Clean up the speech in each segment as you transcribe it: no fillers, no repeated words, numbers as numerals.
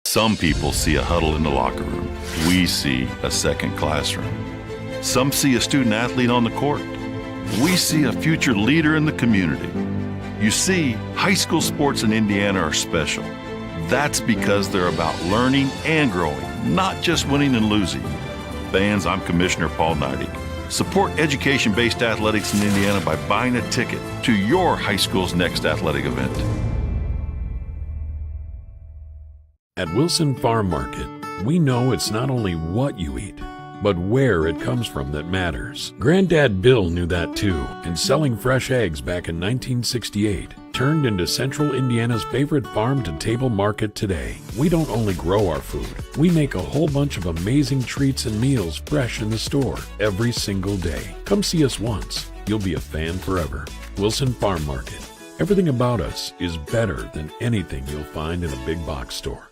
Some people see a huddle in the locker room. We see a second classroom. Some see a student athlete on the court. We see a future leader in the community. You see, high school sports in Indiana are special. That's because they're about learning and growing, not just winning and losing. Fans, I'm Commissioner Paul Neidig. Support education-based athletics in Indiana by buying a ticket to your high school's next athletic event. At Wilson Farm Market, we know it's not only what you eat, but where it comes from that matters. Granddad Bill knew that too, and selling fresh eggs back in 1968 turned into Central Indiana's favorite farm-to-table market today. We don't only grow our food, we make a whole bunch of amazing treats and meals fresh in the store every single day. Come see us once. You'll be a fan forever. Wilson Farm Market. Everything about us is better than anything you'll find in a big box store.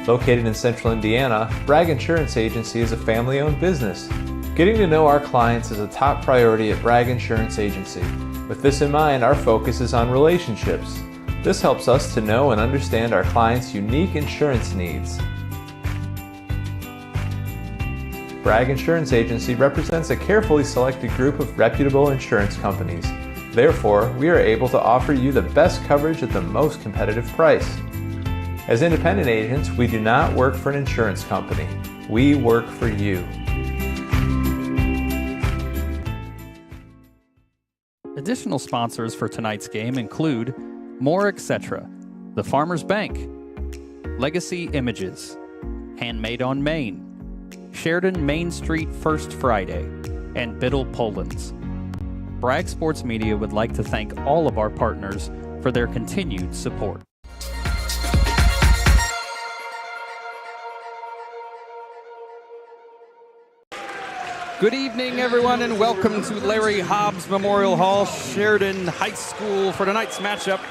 Located in Central Indiana, Bragg Insurance Agency is a family-owned business. Getting to know our clients is a top priority at Bragg Insurance Agency. With this in mind, our focus is on relationships. This helps us to know and understand our clients' unique insurance needs. Bragg Insurance Agency represents a carefully selected group of reputable insurance companies. Therefore, we are able to offer you the best coverage at the most competitive price. As independent agents, we do not work for an insurance company. We work for you. Additional sponsors for tonight's game include More Etc., The Farmers Bank, Legacy Images, Handmade on Main, Sheridan Main Street First Friday, and Biddle Poland's. Bragg Sports Media would like to thank all of our partners for their continued support. Good evening, everyone, and welcome to Larry Hobbs Memorial Hall, Sheridan High School for tonight's matchup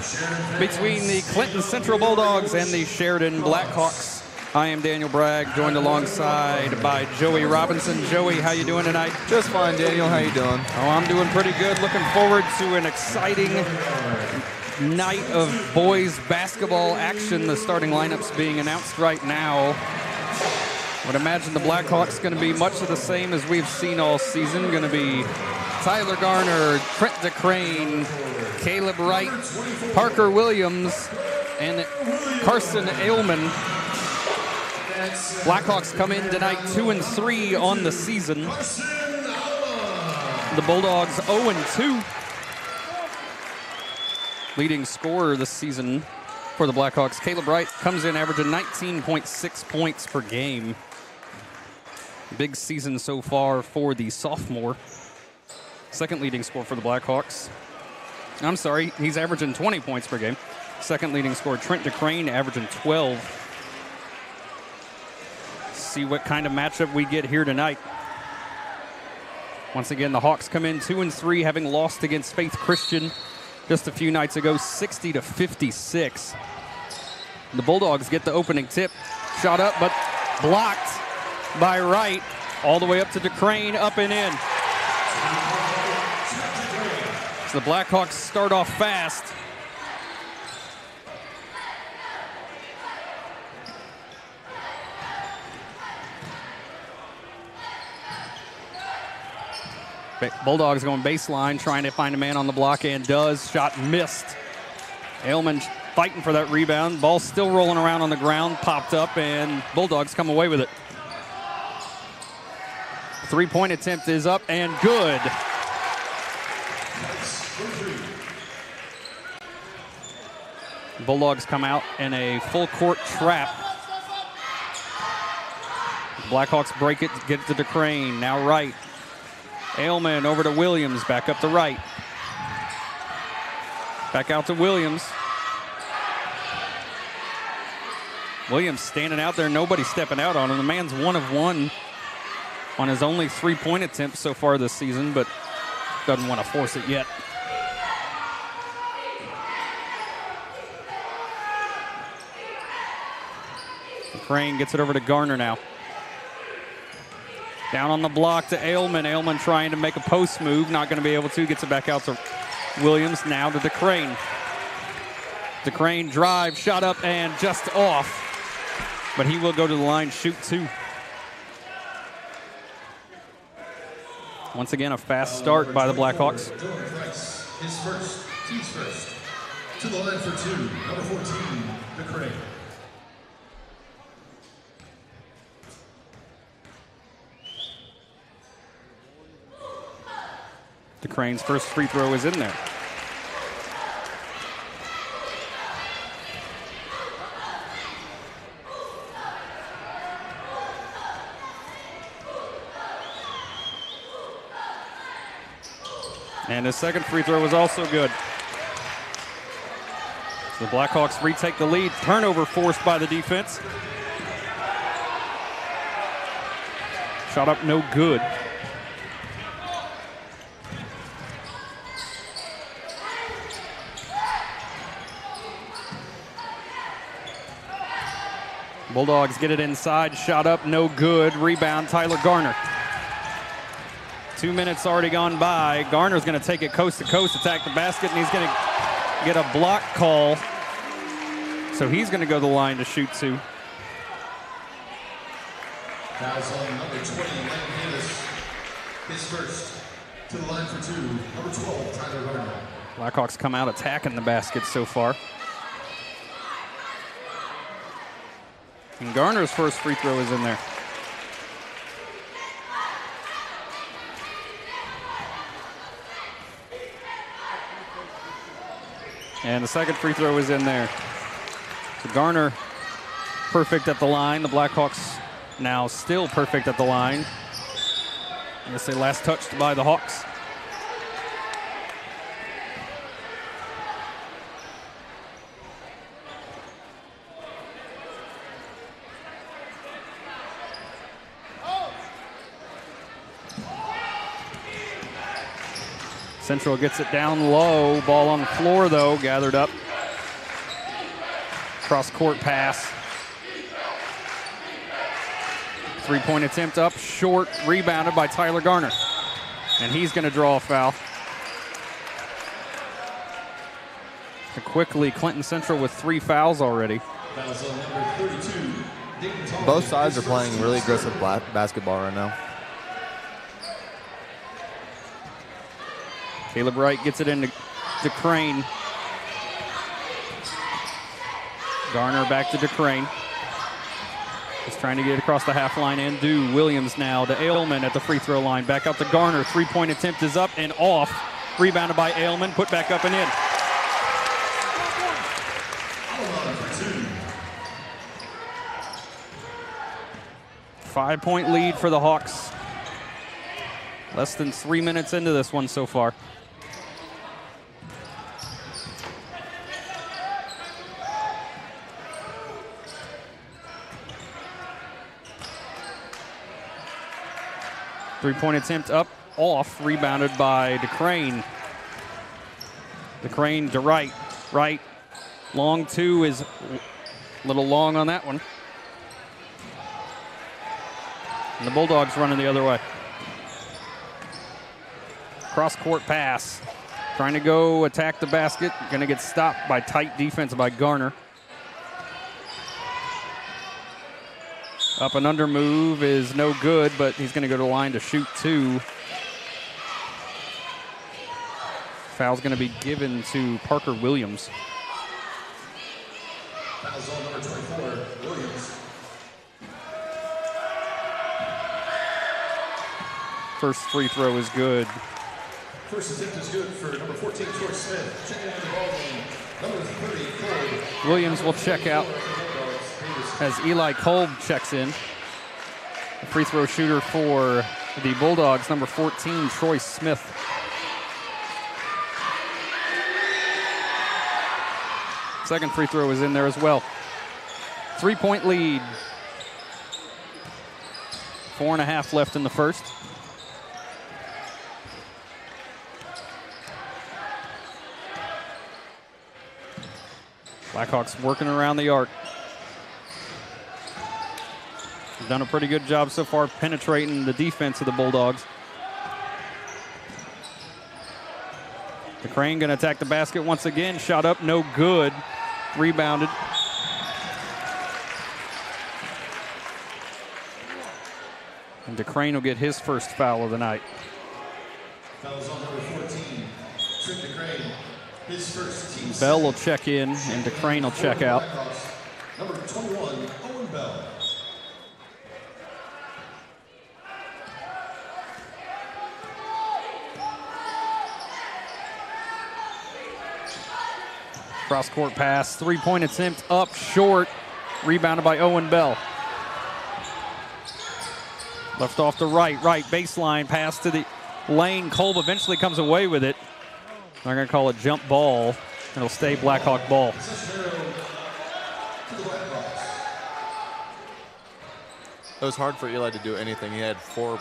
between the Clinton Central Bulldogs and the Sheridan Blackhawks. I am Daniel Bragg, joined alongside by Joey Robinson. Joey, how you doing tonight? Just fine, Daniel. How you doing? Oh, I'm doing pretty good. Looking forward to an exciting night of boys basketball action. The starting lineups being announced right now. I would imagine the Blackhawks going to be much of the same as we've seen all season. Going to be Tyler Garner, Trent DeCrane, Caleb Wright, Parker Williams, and Carson Ailman. Blackhawks come in tonight 2-3 on the season. The Bulldogs 0-2. Leading scorer this season for the Blackhawks, Caleb Wright, comes in averaging 19.6 points per game. Big season so far for the sophomore. Second leading scorer for the Blackhawks. I'm sorry, he's averaging 20 points per game. Second leading scorer, Trent DeCrane, averaging 12. See what kind of matchup we get here tonight. Once again, the Hawks come in 2-3, having lost against Faith Christian just a few nights ago, 60-56. The Bulldogs get the opening tip. Shot up, but blocked by Wright. All the way up to DeCrane, up and in. So the Blackhawks start off fast. Bulldogs going baseline, trying to find a man on the block, and does. Shot missed. Ailman fighting for that rebound. Ball still rolling around on the ground, popped up, and Bulldogs come away with it. Three-point attempt is up and good. Bulldogs come out in a full court trap. Blackhawks break it, get it to DeCrane. Now right. Ailman over to Williams, back up to right. Back out to Williams. Williams standing out there, nobody stepping out on him. The man's 1 of 1 on his only 3-point attempt so far this season, but doesn't want to force it yet. Crane gets it over to Garner now. Down on the block to Ailman. Ailman trying to make a post move, not going to be able to. Gets it back out to Williams, now to DeCrane. DeCrane drive, shot up and just off. But he will go to the line, shoot 2. Once again, a fast start by the Blackhawks. His first, team's first. To the line for 2, number 14, DeCrane. DeCrane's first free throw is in there. And his second free throw was also good. So the Blackhawks retake the lead. Turnover forced by the defense. Shot up no good. Bulldogs get it inside, shot up, no good. Rebound, Tyler Garner. 2 minutes already gone by. Garner's going to take it coast to coast, attack the basket, and he's going to get a block call. So he's going to go to the line to shoot 2. Fouls on number 20, Landon Davis. His first. To the line for 2, number 12, Tyler Garner. Blackhawks come out attacking the basket so far. And Garner's first free throw is in there. And the second free throw is in there. So Garner perfect at the line. The Blackhawks now still perfect at the line. I guess they last touched by the Hawks. Central gets it down low. Ball on the floor, though, gathered up. Cross-court pass. 3-point attempt up, short, rebounded by Tyler Garner. And he's going to draw a foul. So quickly, Clinton Central with 3 fouls already. Fouls on number 32, Dayton Thomas. Both sides are playing really aggressive basketball right now. Caleb Wright gets it into DeCrane. Garner back to DeCrane. He's trying to get across the half line and do. Williams now to Ailman at the free throw line. Back out to Garner. 3-point attempt is up and off. Rebounded by Ailman. Put back up and in. Five-point lead for the Hawks. Less than 3 minutes into this one so far. Three-point attempt up, off, rebounded by DeCrane. DeCrane to right. Right. Long 2 is a little long on that one. And the Bulldogs running the other way. Cross-court pass. Trying to go attack the basket. Going to get stopped by tight defense by Garner. Up and under move is no good, but he's going to go to the line to shoot 2. Foul's going to be given to Parker Williams. Fouls on number 24, Williams. First free throw is good. First attempt is good for number 14, Troy Smith. Checking into the ball game, Williams will check out as Eli Kolb checks in. The free throw shooter for the Bulldogs, number 14, Troy Smith. Second free throw is in there as well. 3-point lead. 4.5 left in the first. Blackhawks working around the arc. They've done a pretty good job so far penetrating the defense of the Bulldogs. The Crane going to attack the basket once again. Shot up, no good. Rebounded. And DeCrane will get his first foul of the night. Fouls on number 14, Trip DeCrane. His first team. Bell will check in, and DeCrane will check out. Number 21, Owen Bell. Cross-court pass, three-point attempt up short, rebounded by Owen Bell. Left off the right baseline, pass to the lane. Kolb eventually comes away with it. They're going to call it jump ball. It'll stay Blackhawk ball. It was hard for Eli to do anything. He had 4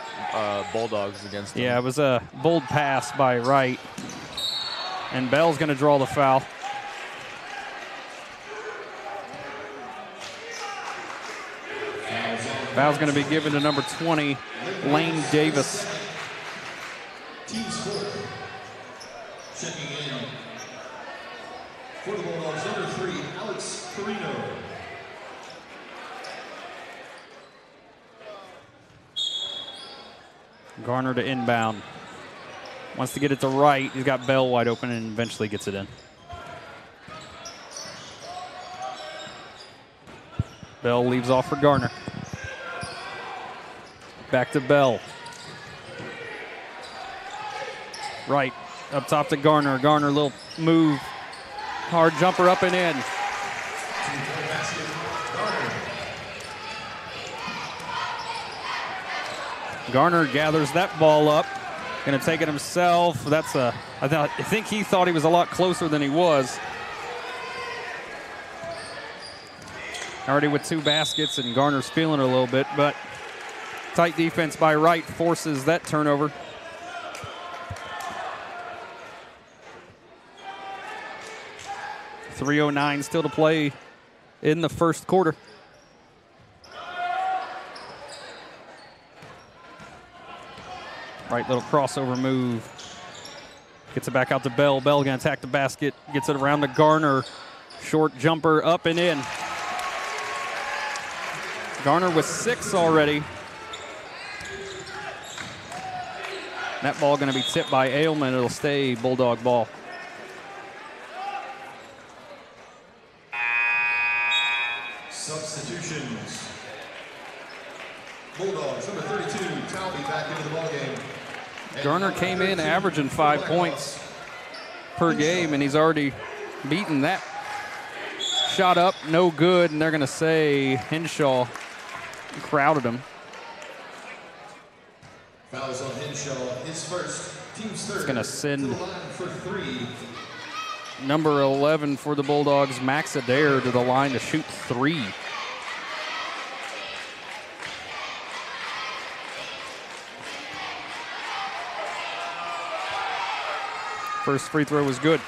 Bulldogs against him. Yeah, it was a bold pass by Wright. And Bell's going to draw the foul. Foul's going to be given to number 20, Lane Davis. Team score. Checking in for the Bulldogs, number 3, Alex Carino. Garner to inbound. Wants to get it to right. He's got Bell wide open and eventually gets it in. Bell leaves off for Garner. Back to Bell. Right, up top to Garner. Garner, little move. Hard jumper up and in. Garner gathers that ball up. Gonna take it himself. I think he thought he was a lot closer than he was. Already with 2 baskets, and Garner's feeling it a little bit, but tight defense by Wright forces that turnover. .309 still to play in the first quarter. Right, little crossover move. Gets it back out to Bell. Bell gonna attack the basket. Gets it around to Garner. Short jumper up and in. Garner with 6 already. That ball going to be tipped by Ailman. It'll stay Bulldog ball. Substitutions. Bulldogs, number 32, Talby back into the ballgame. Garner came in averaging 5 points per game, and he's already beaten that. Shot up, no good, and they're going to say Henshaw crowded him. Fouls on Henshaw, his first, team's third. It's going to send To the line for 3. number 11 for the Bulldogs, Max Adair, to the line to shoot 3. First free throw was good.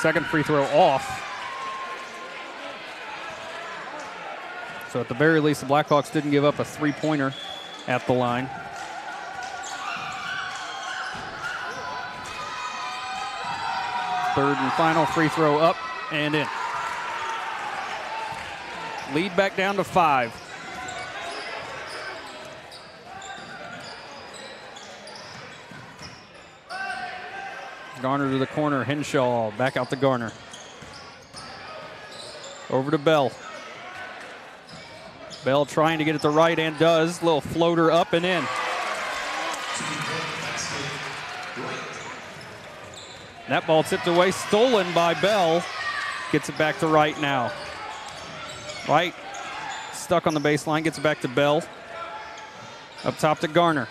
Second free throw off. So at the very least, the Blackhawks didn't give up a three-pointer at the line. Third and final free throw up and in. Lead back down to 5. Garner to the corner. Henshaw back out to Garner. Over to Bell. Bell trying to get it to right and does. Little floater up and in. That ball tipped away, stolen by Bell. Gets it back to Wright now. Wright stuck on the baseline, gets it back to Bell. Up top to Garner.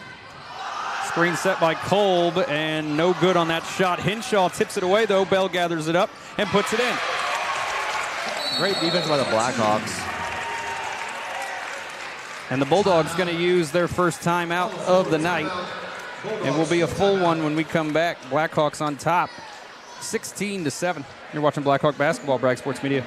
Screen set by Kolb, and no good on that shot. Henshaw tips it away, though. Bell gathers it up and puts it in. Great defense by the Blackhawks. And the Bulldogs going to use their first timeout of the night. It will be a full one when we come back. Blackhawks on top, 16-7. You're watching Blackhawk basketball, Bragg Sports Media.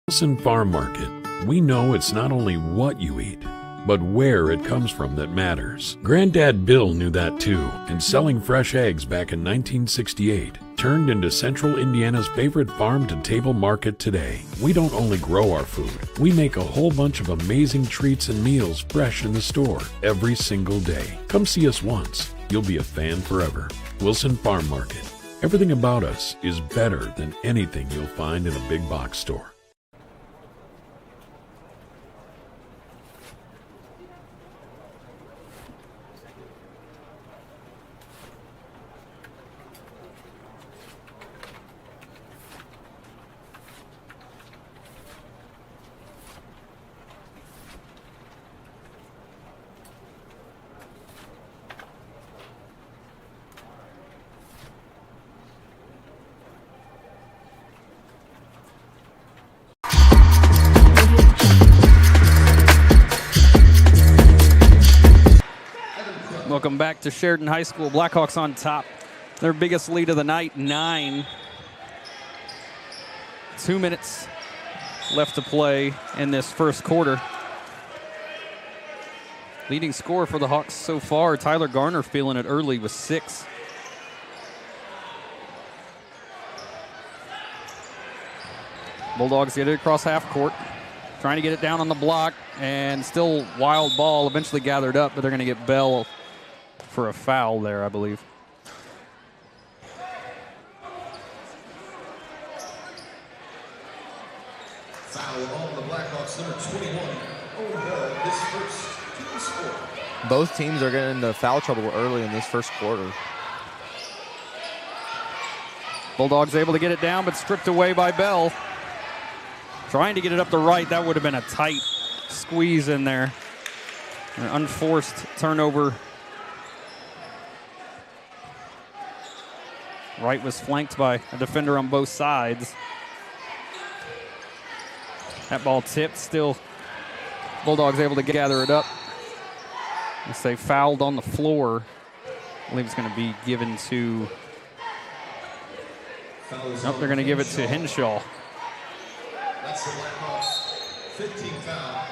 Wilson Farm Market. We know it's not only what you eat, but where it comes from that matters. Granddad Bill knew that too, and selling fresh eggs back in 1968 turned into Central Indiana's favorite farm-to-table market today. We don't only grow our food, we make a whole bunch of amazing treats and meals fresh in the store every single day. Come see us once. You'll be a fan forever. Wilson Farm Market. Everything about us is better than anything you'll find in a big box store. Welcome back to Sheridan High School. Blackhawks on top. Their biggest lead of the night, 9. 2 minutes left to play in this first quarter. Leading scorer for the Hawks so far, Tyler Garner feeling it early with 6. Bulldogs get it across half court. Trying to get it down on the block, and still wild ball, eventually gathered up, but they're going to get Bell for a foul there, I believe. Foul on the Blackhawks, number 21. Over this first team score. Both teams are getting into foul trouble early in this first quarter. Bulldogs able to get it down, but stripped away by Bell. Trying to get it up the right. That would have been a tight squeeze in there. An unforced turnover. Wright was flanked by a defender on both sides. That ball tipped, still Bulldogs able to gather it up. They fouled on the floor. I believe it's going to be given to, nope, they're going to give it to Henshaw. That's the Blackhawks' 15th foul.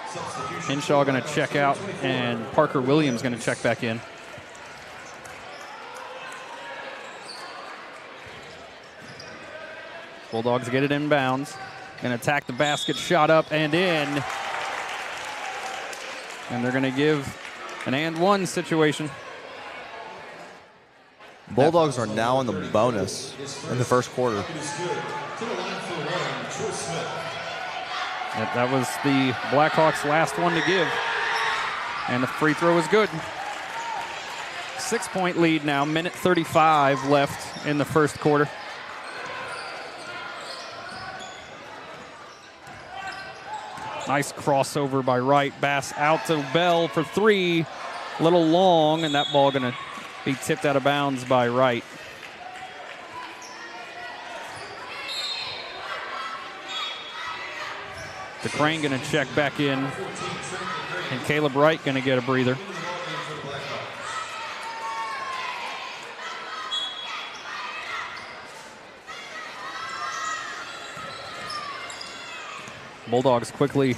Substitution. Henshaw going to check out, and Parker Williams going to check back in. Bulldogs get it inbounds. Going to attack the basket, shot up and in. And they're going to give an and one situation. Bulldogs are now in the bonus in the first quarter. That was the Blackhawks' last one to give. And the free throw is good. 6-point lead now, minute 35 left in the first quarter. Nice crossover by Wright. Bass out to Bell for 3. A little long, and that ball going to be tipped out of bounds by Wright. DeCrane going to check back in, and Caleb Wright going to get a breather. Bulldogs quickly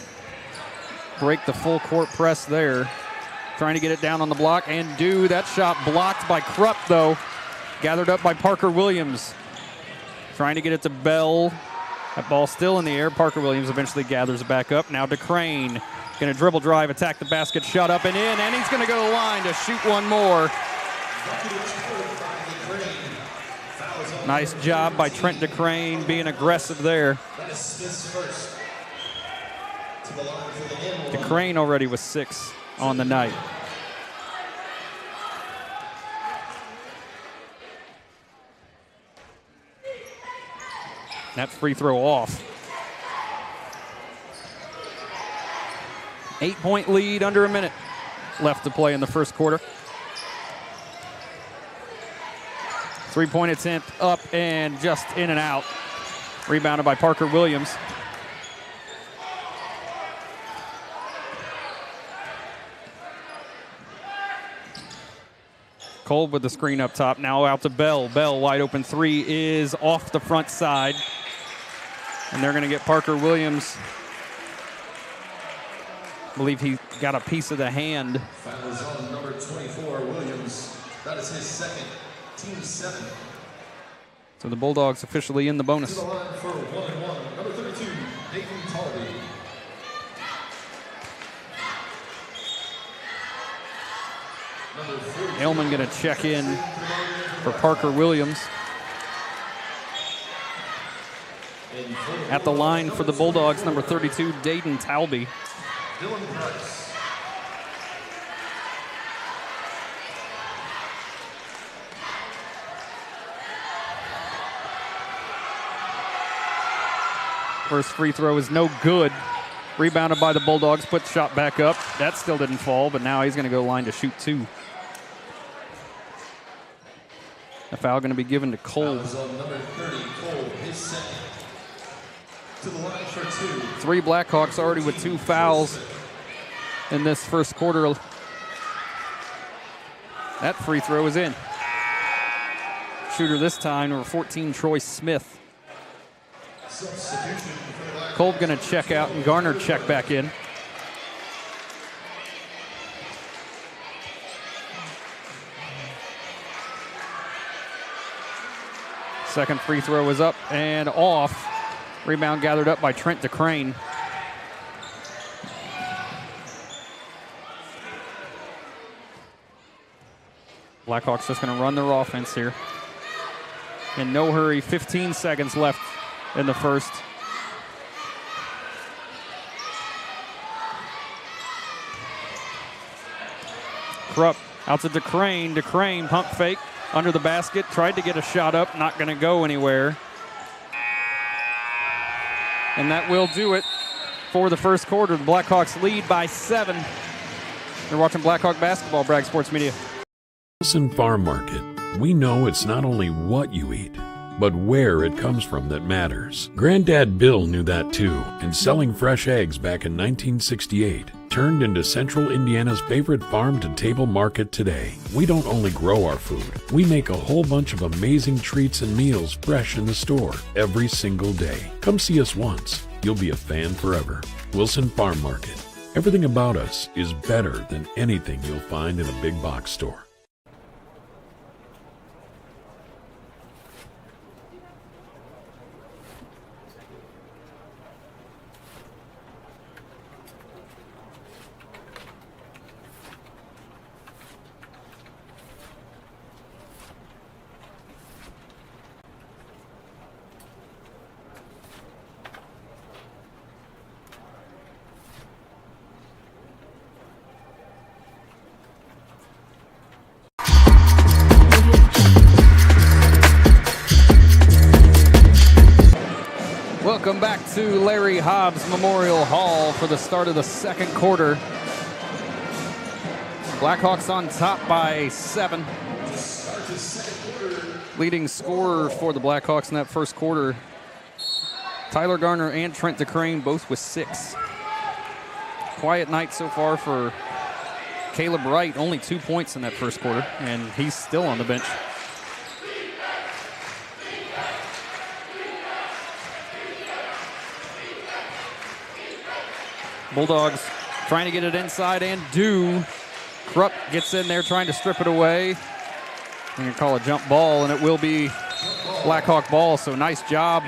break the full court press there. Trying to get it down on the block, and that shot blocked by Krupp, though. Gathered up by Parker Williams. Trying to get it to Bell. That ball still in the air. Parker Williams eventually gathers it back up. Now DeCrane going to dribble drive, attack the basket, shot up and in, and he's going to go to the line to shoot one more. Nice job by Trent DeCrane being aggressive there. That is Smith's first. To the line for the end. DeCrane already was 6 on the night. That free throw off. 8-point lead, under a minute left to play in the first quarter. 3-point attempt up and just in and out. Rebounded by Parker Williams. Kolb with the screen up top. Now out to Bell. Bell wide open three is off the front side. And they're going to get Parker Williams. I believe he got a piece of the hand. Foul is on number 24, Williams. That is his second. Team 7. So the Bulldogs officially in the To bonus. the line for 1-1, number 32, Nathan Talby. Number 40. Elman going to check in for Parker Williams. At the line for the Bulldogs, number 32, Dayton Talby. Dylan Price. First free throw is no good. Rebounded by the Bulldogs, put the shot back up. That still didn't fall, but now he's going to go line to shoot 2. The foul going to be given to Kolb. Foul is on number 30, Cole, his second. To the line for 2. 3 Blackhawks already with 2 fouls in this first quarter. That free throw is in. Shooter this time, number 14, Troy Smith. Substitution for the Blackhawks. Kolb going to check out and Garner check back in. Second free throw is up and off. Rebound gathered up by Trent DeCrane. Blackhawks just going to run their offense here. In no hurry, 15 seconds left in the first. Krupp out to DeCrane. DeCrane pump fake under the basket. Tried to get a shot up. Not going to go anywhere. And that will do it for the first quarter. The Blackhawks lead by 7. You're watching Blackhawk basketball, Bragg Sports Media. Wilson Farm Market. We know it's not only what you eat, but where it comes from that matters. Granddad Bill knew that too, and selling fresh eggs back in 1968 turned into Central Indiana's favorite farm-to-table market today. We don't only grow our food, we make a whole bunch of amazing treats and meals fresh in the store every single day. Come see us once. You'll be a fan forever. Wilson Farm Market. Everything about us is better than anything you'll find in a big box store. Welcome back to Larry Hobbs Memorial Hall for the start of the second quarter. Blackhawks on top by 7. Leading scorer for the Blackhawks in that first quarter, Tyler Garner and Trent DeCrane, both with 6. Quiet night so far for Caleb Wright, only 2 points in that first quarter, and he's still on the bench. Bulldogs trying to get it inside and do. Krupp gets in there trying to strip it away. I'm going to call a jump ball, and it will be Blackhawk ball. So nice job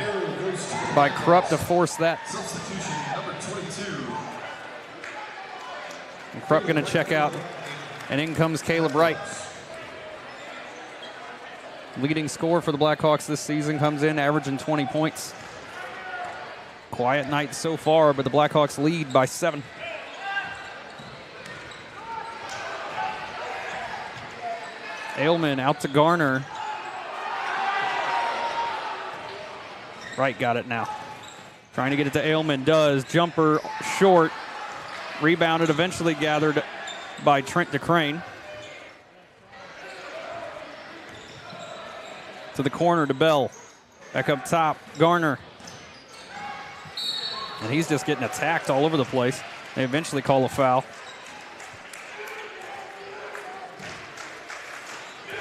by Krupp to force that. Substitution number 22. And Krupp going to check out, and in comes Caleb Wright. leading scorer for the Blackhawks this season, comes in averaging 20 points. Quiet night so far, but the Blackhawks lead by 7. Ailman out to Garner. Wright got it now. Trying to get it to Ailman, does. Jumper short. Rebounded, eventually gathered by Trent DeCrane. To the corner to Bell. Back up top, Garner. And he's just getting attacked all over the place. They eventually call a foul.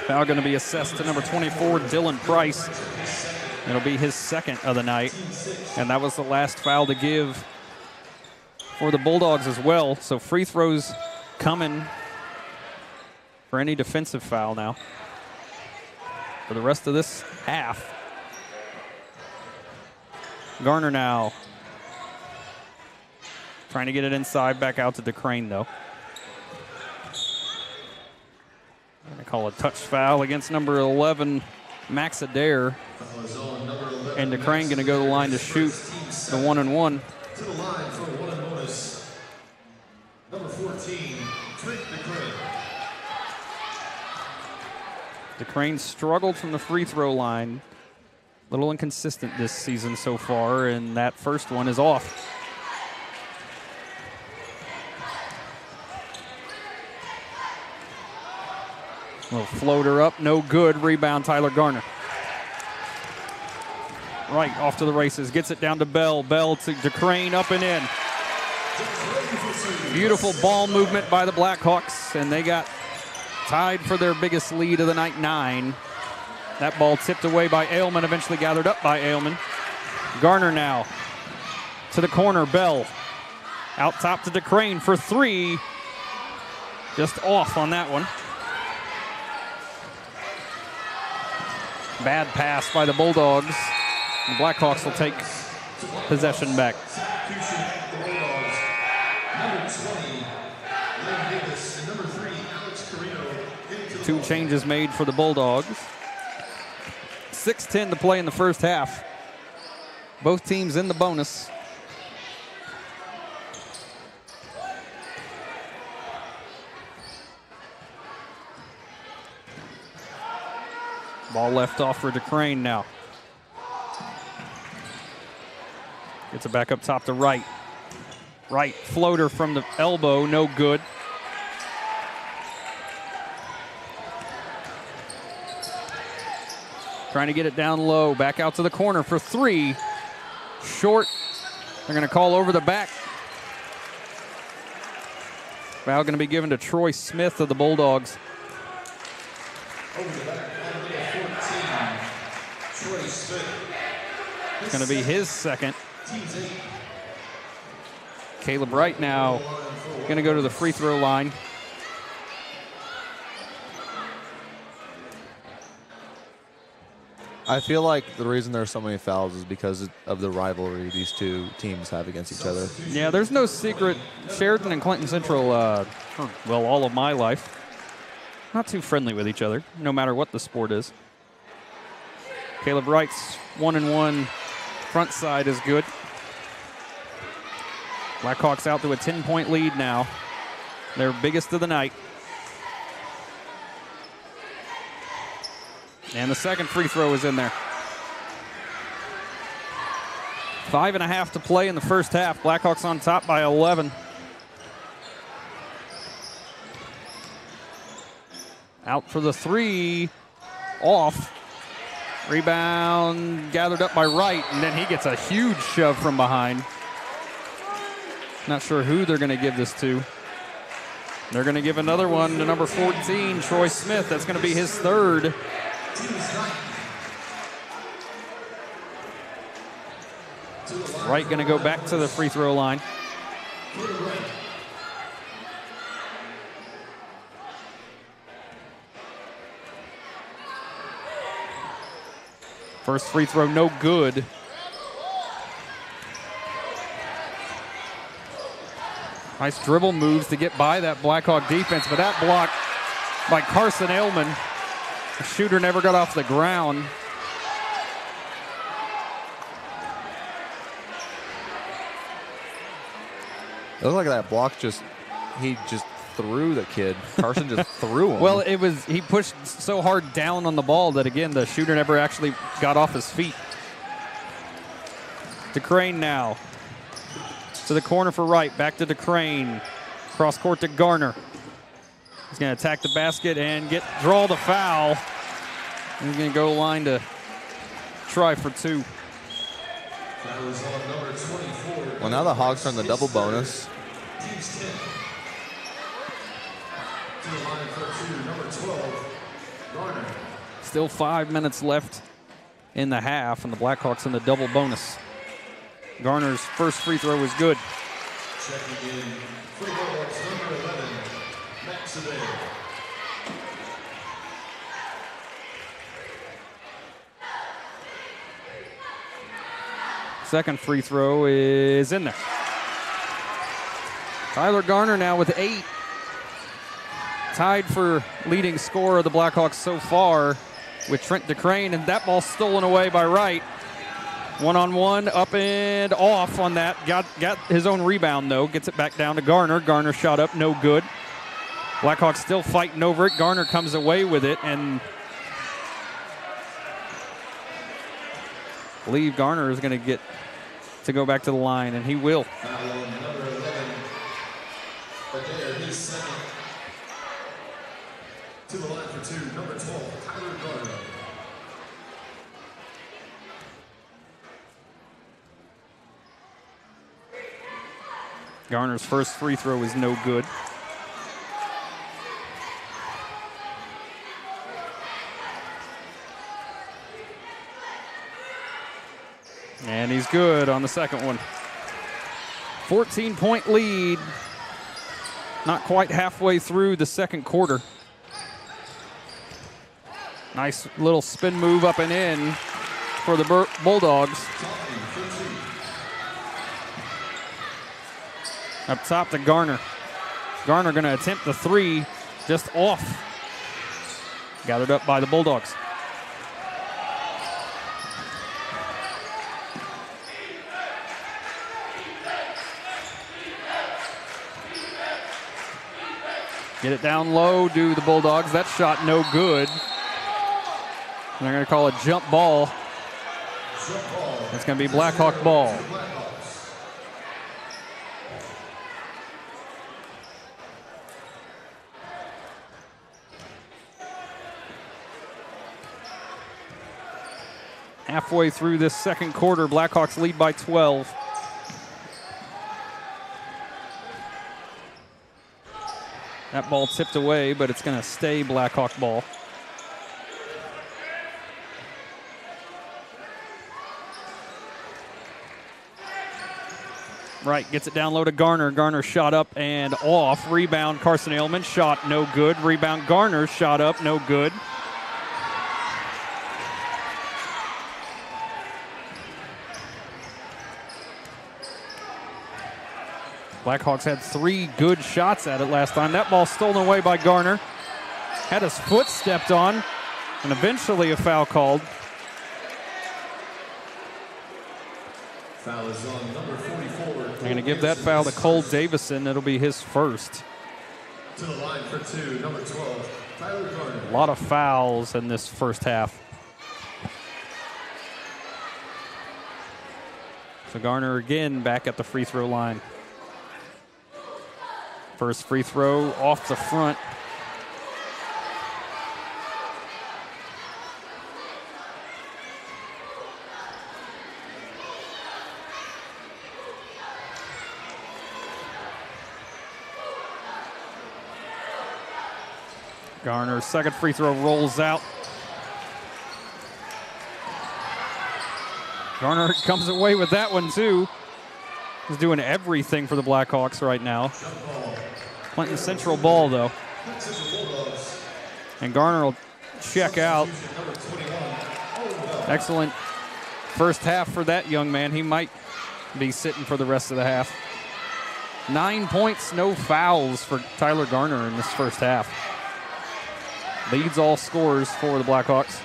Foul going to be assessed to number 24, Dylan Price. It'll be his second of the night. And that was the last foul to give for the Bulldogs as well. So free throws coming for any defensive foul now for the rest of this half. Garner now trying to get it inside, back out to DeCrane though. Going to call a touch foul against number 11, Max Adair. And DeCrane going to go to the line to shoot the 1-and-1. To the line for one and bonus. Number 14, Trent DeCrane. DeCrane struggled from the free throw line. A little inconsistent this season so far, and that first one is off. Little floater up, no good. Rebound, Tyler Garner. Right, off to the races. Gets it down to Bell. Bell to DeCrane, up and in. Beautiful ball movement by the Blackhawks, and they got tied for their biggest lead of the night, 9. That ball tipped away by Ailman, eventually gathered up by Ailman. Garner now to the corner. Bell out top to DeCrane for 3. Just off on that one. Bad pass by the Bulldogs. The Blackhawks will take possession back. Two changes made for the Bulldogs. 6:10 to play in the first half. Both teams in the bonus. Ball left off for DeCrane now. Gets it back up top to Wright. Wright floater from the elbow, no good. Trying to get it down low, back out to the corner for 3. Short. They're going to call over the back. Foul going to be given to Troy Smith of the Bulldogs. Over the back, number 14, Troy Smith. It's going to be his second. Team's 8. Caleb Wright now going to go to the free throw line. I feel like the reason there are so many fouls is because of the rivalry these two teams have against each other. Yeah, there's no secret. Sheridan and Clinton Central, for, well, all of my life, not too friendly with each other, no matter what the sport is. Caleb Wright's 1-and-1 front side is good. Blackhawks out to a 10-point lead now. Their biggest of the night. And the second free throw is in there. 5.5 to play in the first half. Blackhawks on top by 11. Out for the 3. Off. Rebound gathered up by Wright, and then he gets a huge shove from behind. Not sure who they're going to give this to. They're going to give another one to number 14, Troy Smith. That's going to be his third. Wright going to go back to the free throw line. First free throw, no good. Nice dribble moves to get by that Blackhawk defense, but that block by Carson Ailman The shooter never got off the ground. It looked like that block he just threw the kid. Carson just threw him. Well, he pushed so hard down on the ball that, again, the shooter never actually got off his feet. DeCrane now to the corner for Wright. Back to DeCrane. Cross court to Garner. He's going to attack the basket and draw the foul. He's going to go line to try for two. Well, now the Hogs are in the double bonus. Still 5 minutes left in the half, and the Blackhawks in the double bonus. Garner's first free throw was good. Checking in for the Bulldogs, number 11, Max Adair. Second free throw is in there. Tyler Garner now with 8. Tied for leading scorer of the Blackhawks so far with Trent DeCrane, and that ball stolen away by Wright. One-on-one, up and off on that. Got his own rebound, though. Gets it back down to Garner. Garner shot up, no good. Blackhawks still fighting over it. Garner comes away with it, and I believe Garner is going to get to go back to the line, and he will. Number 11, Adair, his second. To the line for two, number 12, Tyler Garner. Garner's first free throw is no good. And he's good on the second one. 14-point lead. Not quite halfway through the second quarter. Nice little spin move up and in for the Bulldogs. Up top to Garner. Garner going to attempt the three, just off. Gathered up by the Bulldogs. Get it down low, do the Bulldogs. That shot no good. And they're going to call a jump ball. It's going to be Blackhawk ball. Halfway through this second quarter, Blackhawks lead by 12. That ball tipped away, but it's going to stay Blackhawk ball. Right, gets it down low to Garner. Garner shot up and off. Rebound, Carson Ailman. Shot no good. Rebound, Garner. Shot up, no good. Blackhawks had 3 good shots at it last time. That ball stolen away by Garner. Had his foot stepped on, and eventually a foul called. Foul is on number 44. They're going to give that foul to Cole Davison. It'll be his first. To the line for two, number 12, Tyler Garner. A lot of fouls in this first half. So Garner again back at the free throw line. First free throw off the front. Garner's second free throw rolls out. Garner comes away with that one too. He's doing everything for the Blackhawks right now. Clinton Central ball though. And Garner will check out. Excellent first half for that young man. He might be sitting for the rest of the half. 9 points, no fouls for Tyler Garner in this first half. Leads all scores for the Blackhawks.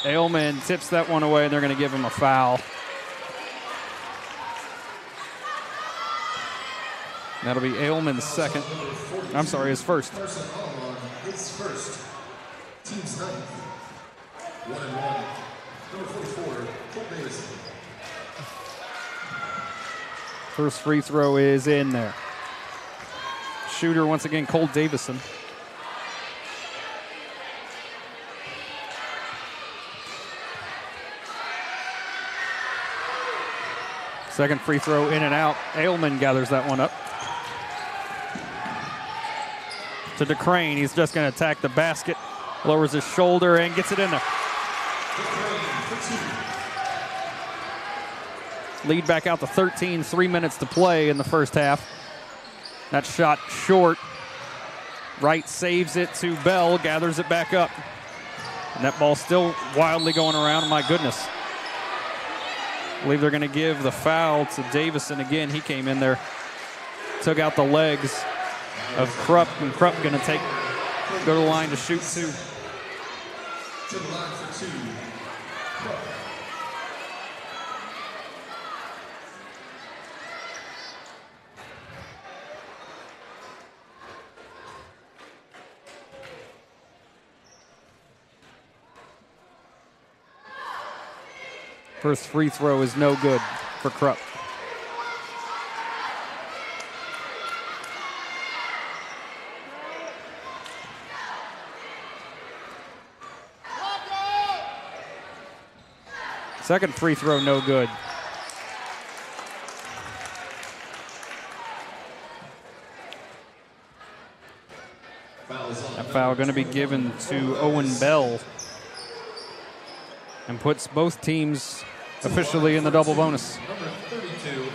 Ailman tips that one away, and they're going to give him a foul. That'll be Ailman's second. I'm sorry, his first. His first. Team's ninth. 1-1. Number 44, Cole Davison. First free throw is in there. Shooter once again, Cole Davison. Second free throw in and out. Ailman gathers that one up. To DeCrane, he's just going to attack the basket. Lowers his shoulder and gets it in there. Lead back out to 13, 3 minutes to play in the first half. That shot short. Wright saves it to Bell, gathers it back up. And that ball still wildly going around. My goodness. I believe they're going to give the foul to Davison again. He came in there, took out the legs of Krupp, and Krupp going to go to the line to shoot two. To the line for two. Krupp. First free throw is no good for Krupp. Second free throw, no good. That foul going to be given to Owen Bell and puts both teams officially in the double bonus. Number 32,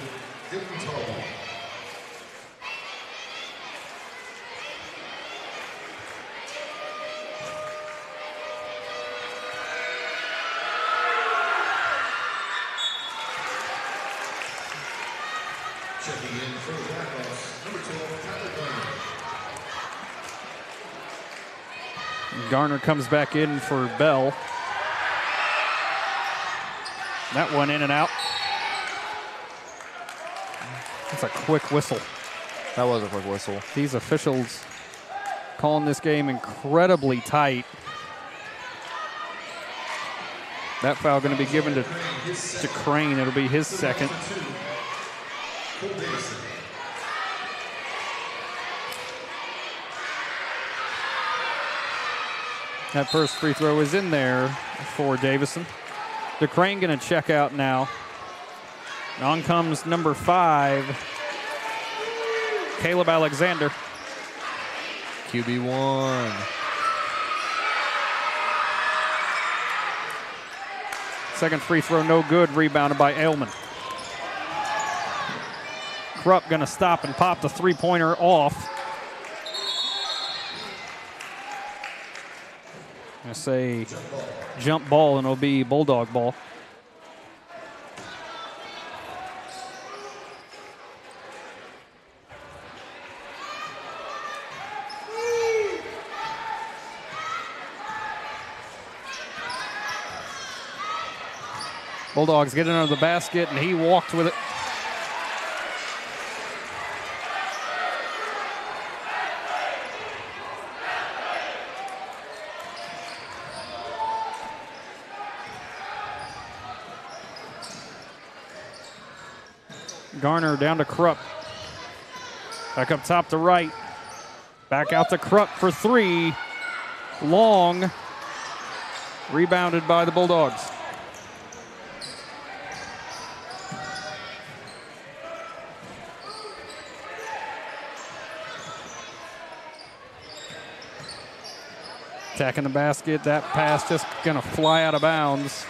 Dylan Tall. Checking in for the Blackhawks, number 12, Tyler Garner. Garner comes back in for Bell. That one in and out. That's a quick whistle. That was a quick whistle. These officials calling this game incredibly tight. That foul going to be given to Crane. It'll be his second. Cole Davison. That first free throw is in there for Davison. DeCrane going to check out now. On comes number 5, Caleb Alexander. QB1. Second free throw, no good. Rebounded by Ailman. Krupp going to stop and pop the three-pointer off. I say jump ball, and it'll be Bulldog ball. Bulldogs get it under the basket, and he walked with it. Garner down to Krupp. Back up top to Wright. Back out to Krupp for 3. Long. Rebounded by the Bulldogs. Attacking the basket. That pass just going to fly out of bounds.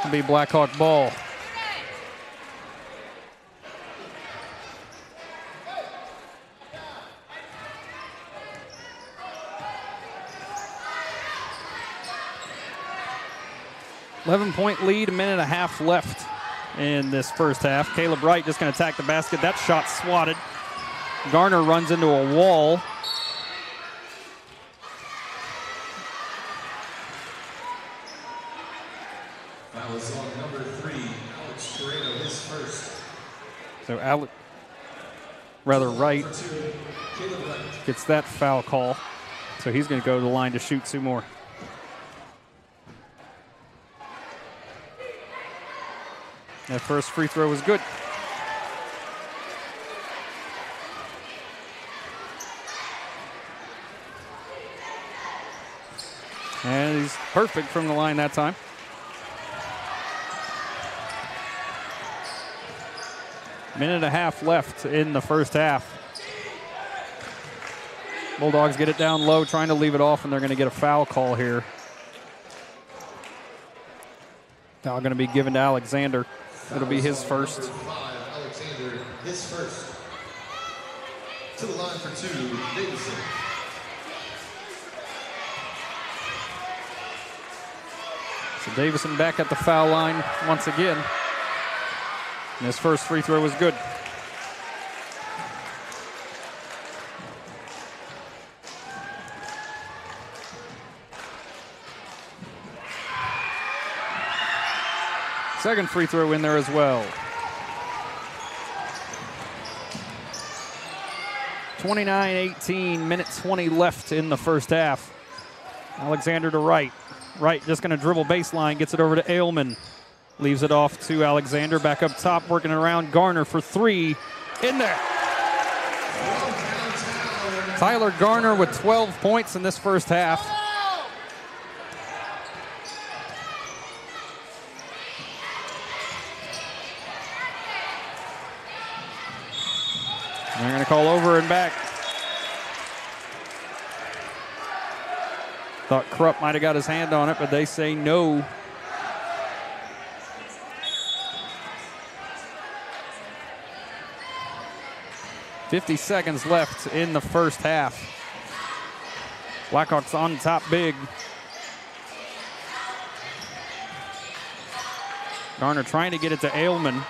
It'll be Blackhawk ball. .11 lead, a minute and a half left in this first half. Caleb Wright just going to attack the basket. That shot swatted. Garner runs into a wall. So Wright gets that foul call. So he's going to go to the line to shoot 2 more. That first free throw was good. And he's perfect from the line that time. Minute and a half left in the first half. Bulldogs get it down low, trying to leave it off, and they're going to get a foul call here. Foul going to be given to Alexander. It'll be his first. Alexander, his first. To the line for 2, Davidson. So Davison back at the foul line once again. And his first free throw was good. Second free throw in there as well. 29-18, minute 20 left in the first half. Alexander to Wright. Wright just going to dribble baseline, gets it over to Ailman. Leaves it off to Alexander, back up top, working around Garner for 3. In there. Tyler Garner with 12 points in this first half. They're going to call over and back. Thought Krupp might have got his hand on it, but they say no. .50 seconds left in the first half. Blackhawks on top big. Garner trying to get it to Ailman.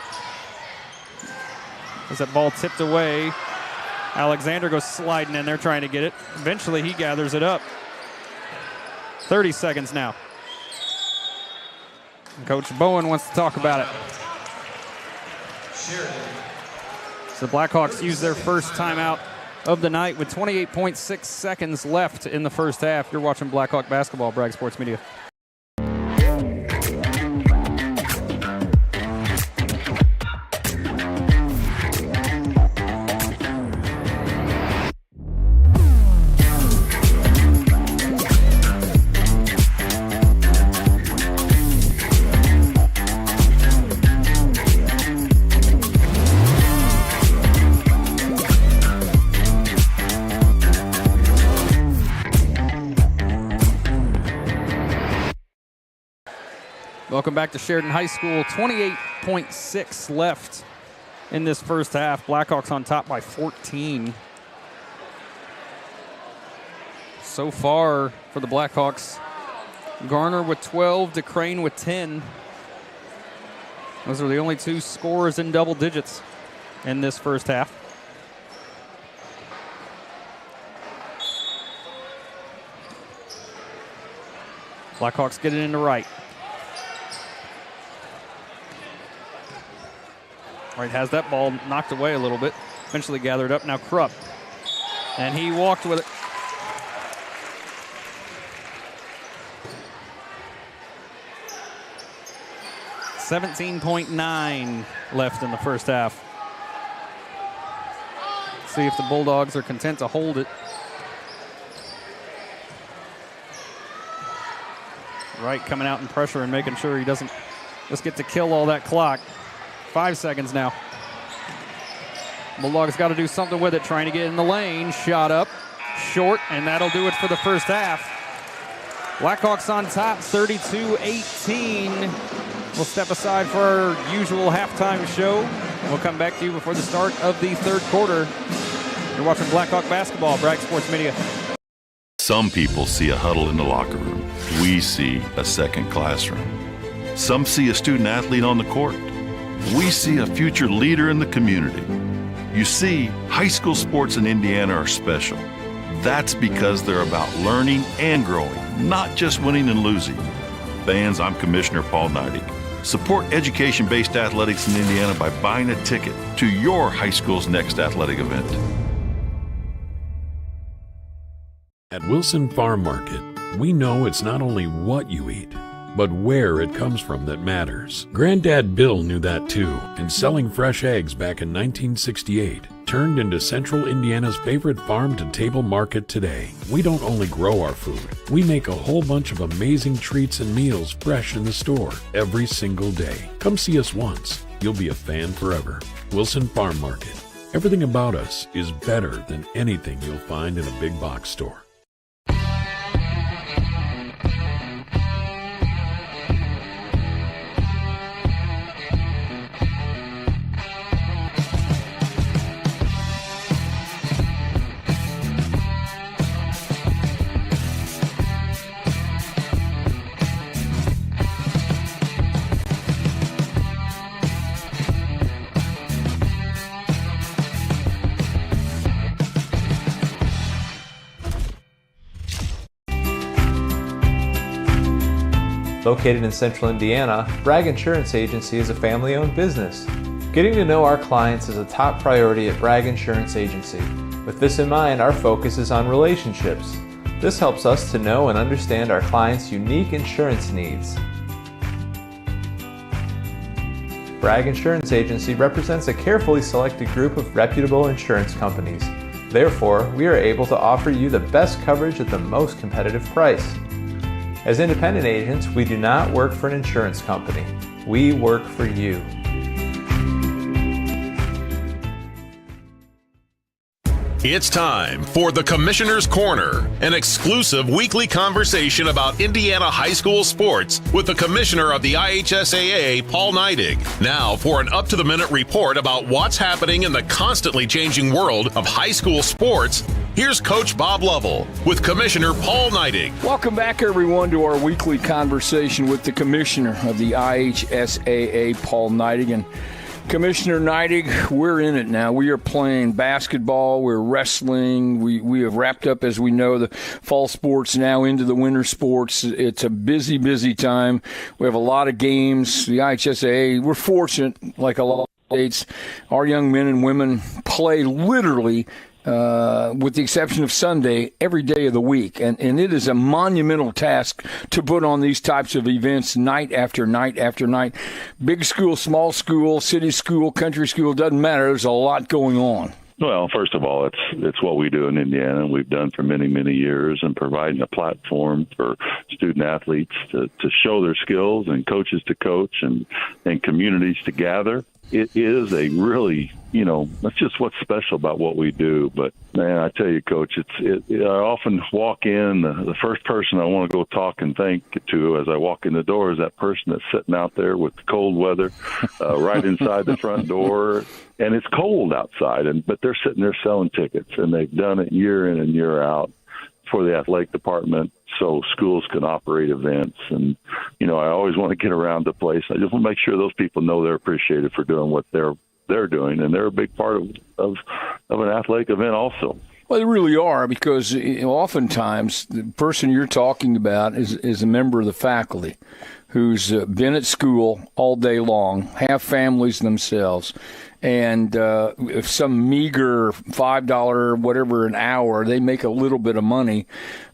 As that ball tipped away, Alexander goes sliding in there trying to get it. Eventually he gathers it up. 30 seconds now. And Coach Bowen wants to talk about it. Sheridan. So the Blackhawks use their first timeout of the night with 28.6 seconds left in the first half. You're watching Blackhawk basketball, Bragg Sports Media. Welcome back to Sheridan High School. 28.6 left in this first half. Blackhawks on top by 14. So far for the Blackhawks, Garner with 12, DeCrane with 10. Those are the only 2 scorers in double digits in this first half. Blackhawks get it into Wright. Wright has that ball knocked away a little bit. Eventually gathered up. Now Krupp. And he walked with it. .9 left in the first half. See if the Bulldogs are content to hold it. Wright coming out in pressure and making sure he doesn't just get to kill all that clock. 5 seconds now. Bulldogs got to do something with it, trying to get in the lane. Shot up, short, and that'll do it for the first half. Blackhawks on top, 32-18. We'll step aside for our usual halftime show. We'll come back to you before the start of the third quarter. You're watching Blackhawk basketball, Bragg Sports Media. Some people see a huddle in the locker room. We see a second classroom. Some see a student athlete on the court. We see a future leader in the community. You see, high school sports in Indiana are special. That's because they're about learning and growing, not just winning and losing. Fans, I'm Commissioner Paul Neidig. Support education-based athletics in Indiana by buying a ticket to your high school's next athletic event. At Wilson Farm Market, we know it's not only what you eat, but where it comes from that matters. Granddad Bill knew that too, and selling fresh eggs back in 1968 turned into Central Indiana's favorite farm-to-table market today. We don't only grow our food, we make a whole bunch of amazing treats and meals fresh in the store every single day. Come see us once. You'll be a fan forever. Wilson Farm Market. Everything about us is better than anything you'll find in a big box store. Located in Central Indiana, Bragg Insurance Agency is a family-owned business. Getting to know our clients is a top priority at Bragg Insurance Agency. With this in mind, our focus is on relationships. This helps us to know and understand our clients' unique insurance needs. Bragg Insurance Agency represents a carefully selected group of reputable insurance companies. Therefore, we are able to offer you the best coverage at the most competitive price. As independent agents, we do not work for an insurance company. We work for you. It's time for the Commissioner's Corner, an exclusive weekly conversation about Indiana high school sports with the Commissioner of the IHSAA, Paul Neidig. Now for an up-to-the-minute report about what's happening in the constantly changing world of high school sports, here's Coach Bob Lovell with Commissioner Paul Neidig. Welcome back, everyone, to our weekly conversation with the Commissioner of the IHSAA, Paul Neidig. And Commissioner Neidig, we're in it now. We are playing basketball. We're wrestling. We have wrapped up, as we know, the fall sports, now into the winter sports. It's a busy, busy time. We have a lot of games. The IHSAA, we're fortunate, like a lot of states, our young men and women play literally with the exception of Sunday, every day of the week. And it is a monumental task to put on these types of events night after night after night. Big school, small school, city school, country school, doesn't matter. There's a lot going on. Well, first of all, it's what we do in Indiana, and we've done for many, many years, and providing a platform for student athletes to show their skills and coaches to coach and communities to gather. It is a really, that's just what's special about what we do. But, man, I tell you, Coach, I often walk in, the first person I want to go talk and thank to as I walk in the door is that person that's sitting out there with the cold weather right inside the front door. And it's cold outside, but they're sitting there selling tickets, and they've done it year in and year out for the athletic department so schools can operate events. And, I always want to get around the place. I just want to make sure those people know they're appreciated for doing what they're doing, and they're a big part of an athletic event also. Well, they really are, because oftentimes the person you're talking about is a member of the faculty who's been at school all day long, have families themselves, and if some meager $5 whatever an hour, they make a little bit of money.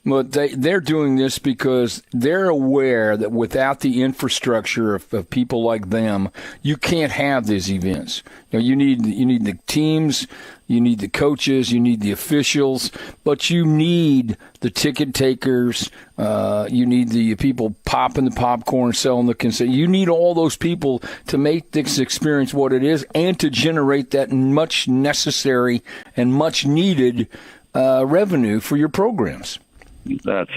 But they're doing this because they're aware that without the infrastructure of people like them, you can't have these events. You need the teams, you need the coaches, you need the officials, but you need the ticket takers, you need the people popping the popcorn, selling the concert. You need all those people to make this experience what it is and to generate that much necessary and much needed revenue for your programs. That's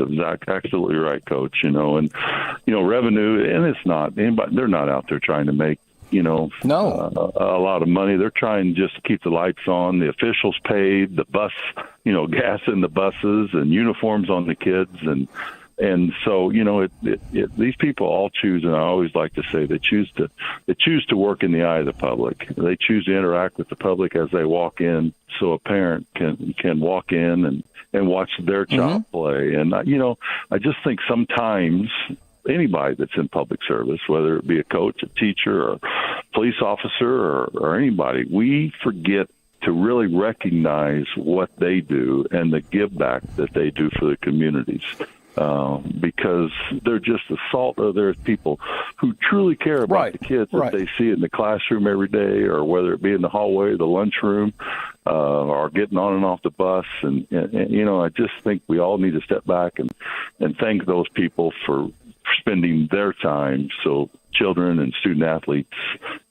absolutely right, Coach. And revenue, and it's not anybody. They're not out there trying to make a lot of money. They're trying just to keep the lights on, the officials paid, the bus, gas in the buses, and uniforms on the kids, and so these people all choose, and I always like to say they choose to work in the eye of the public. They choose to interact with the public as they walk in, so a parent can walk in and watch their child play. And I just think sometimes anybody that's in public service, whether it be a coach, a teacher, or police officer, or anybody. We forget to really recognize what they do and the give back that they do for the communities. Because they're just the salt of their people who truly care about the kids that they see in the classroom every day, or whether it be in the hallway, the lunchroom, or getting on and off the bus. And I just think we all need to step back and thank those people for spending their time so children and student athletes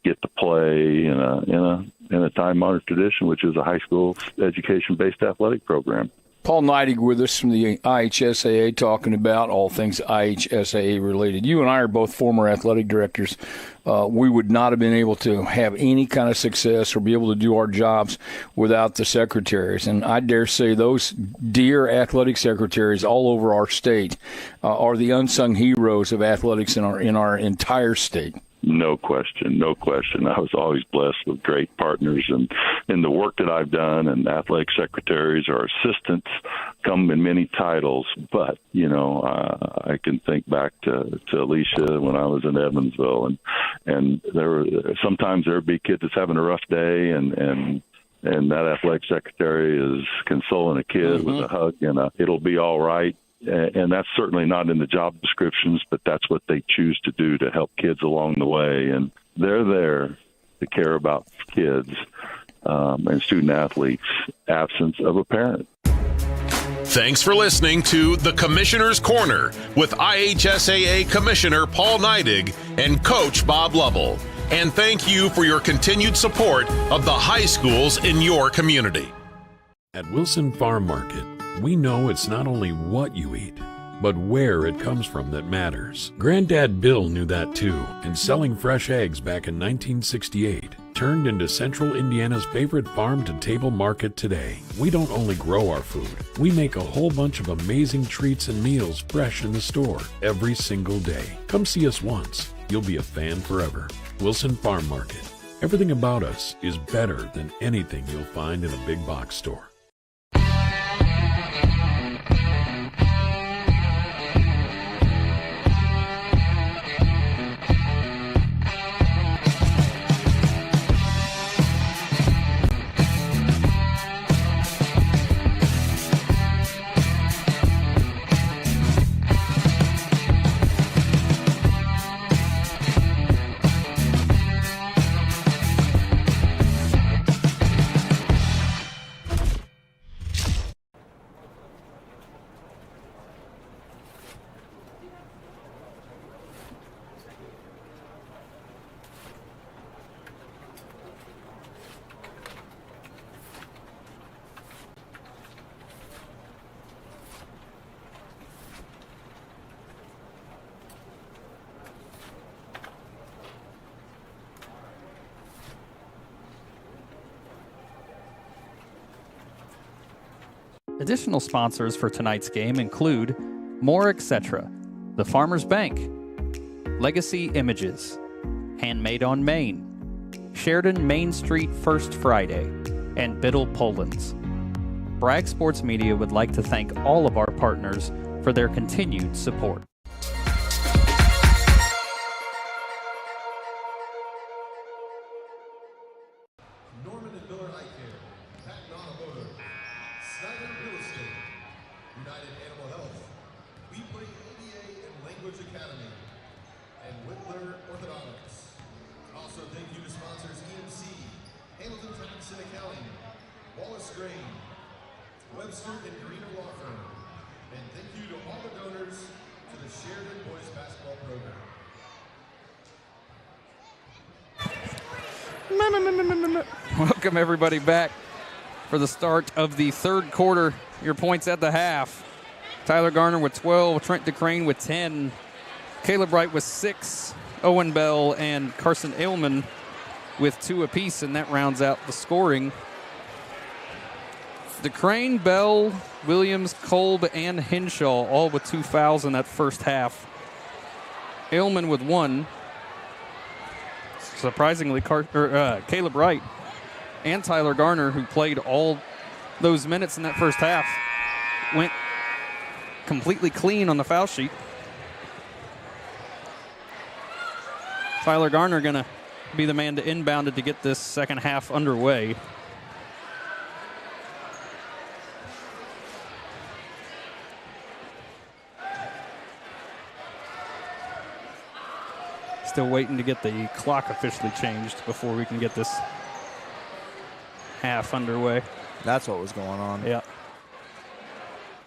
get to play in a time-honored tradition, which is a high school education-based athletic program. Paul Neidig with us from the IHSAA, talking about all things IHSAA related. You and I are both former athletic directors. We would not have been able to have any kind of success or be able to do our jobs without the secretaries. And I dare say those dear athletic secretaries all over our state are the unsung heroes of athletics in our entire state. No question. I was always blessed with great partners, and in the work that I've done, and athletic secretaries or assistants come in many titles. But, I can think back to Alicia when I was in Evansville, and sometimes there would be kids that's having a rough day, and that athletic secretary is consoling a kid with a hug and it'll be all right. And that's certainly not in the job descriptions, but that's what they choose to do to help kids along the way. And they're there to care about kids and student athletes, absence of a parent. Thanks for listening to The Commissioner's Corner with IHSAA Commissioner Paul Neidig and Coach Bob Lovell. And thank you for your continued support of the high schools in your community. At Wilson Farm Market, we know it's not only what you eat, but where it comes from that matters. Granddad Bill knew that too, and selling fresh eggs back in 1968 turned into Central Indiana's favorite farm-to-table market today. We don't only grow our food, we make a whole bunch of amazing treats and meals fresh in the store every single day. Come see us once. You'll be a fan forever. Wilson Farm Market. Everything about us is better than anything you'll find in a big box store. Additional sponsors for tonight's game include More Etc., The Farmers Bank, Legacy Images, Handmade on Main, Sheridan Main Street First Friday, and Biddle Poland's. Bragg Sports Media would like to thank all of our partners for their continued support. Welcome everybody back for the start of the third quarter. Your points at the half. Tyler Garner with 12, Trent DeCrane with 10, Caleb Wright with 6, Owen Bell and Carson Ailman with 2 apiece, and that rounds out the scoring. DeCrane, Bell, Williams, Kolb, and Henshaw all with 2 fouls in that first half. Ailman with 1. Surprisingly, Caleb Wright and Tyler Garner, who played all those minutes in that first half, went completely clean on the foul sheet. Tyler Garner going to be the man to inbound it to get this second half underway. Still waiting to get the clock officially changed before we can get this half underway. That's what was going on. Yeah.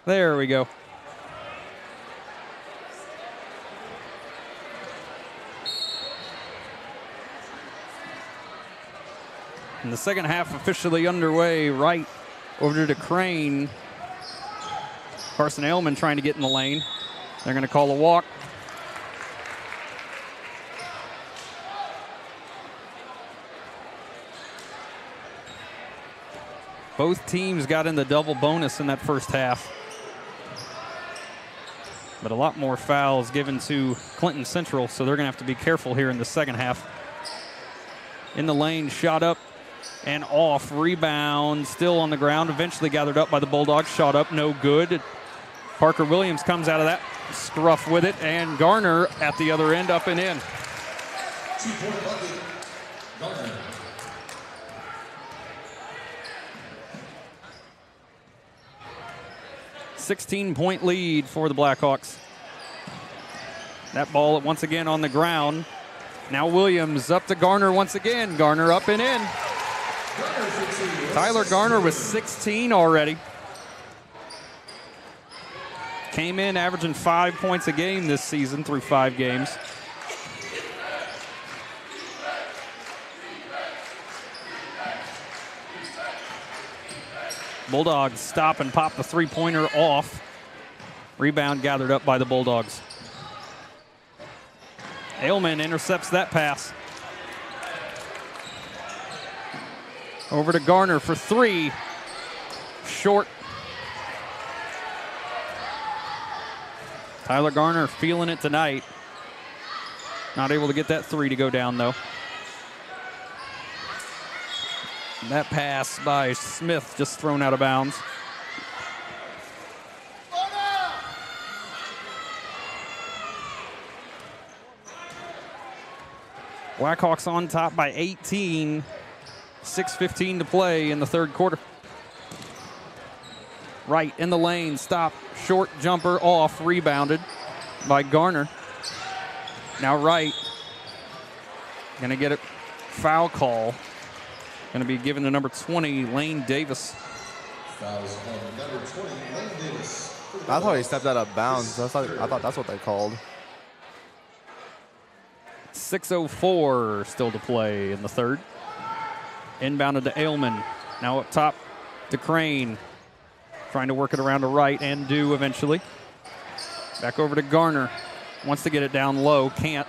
There we go. And the second half officially underway. Right over to Crane. Carson Ailman trying to get in the lane. They're going to call a walk. Both teams got in the double bonus in that first half. But a lot more fouls given to Clinton Central, so they're going to have to be careful here in the second half. In the lane, shot up and off. Rebound, still on the ground, eventually gathered up by the Bulldogs. Shot up, no good. Parker Williams comes out of that scruff with it, and Garner at the other end, up and in. 2-point bucket, Garner. 16-point lead for the Blackhawks. That ball once again on the ground. Now Williams up to Garner once again. Garner up and in. Tyler Garner with 16 already. Came in averaging 5 points a game this season through 5 games. Bulldogs stop and pop the three-pointer off. Rebound gathered up by the Bulldogs. Ailman intercepts that pass. Over to Garner for 3. Short. Tyler Garner feeling it tonight. Not able to get that 3 to go down, though. That pass by Smith just thrown out of bounds. Blackhawks on top by 18. 6:15 to play in the third quarter. Right in the lane, stop, short jumper off, rebounded by Garner. Now Wright, gonna get a foul call. Going to be given to number 20, Lane Davis. Fouls on number 20, Lane Davis. I thought he stepped out of bounds. I thought that's what they called. 6:04 still to play in the third. Inbounded to Ailman. Now up top to Crane. Trying to work it around to Wright and do eventually. Back over to Garner. Wants to get it down low. Can't.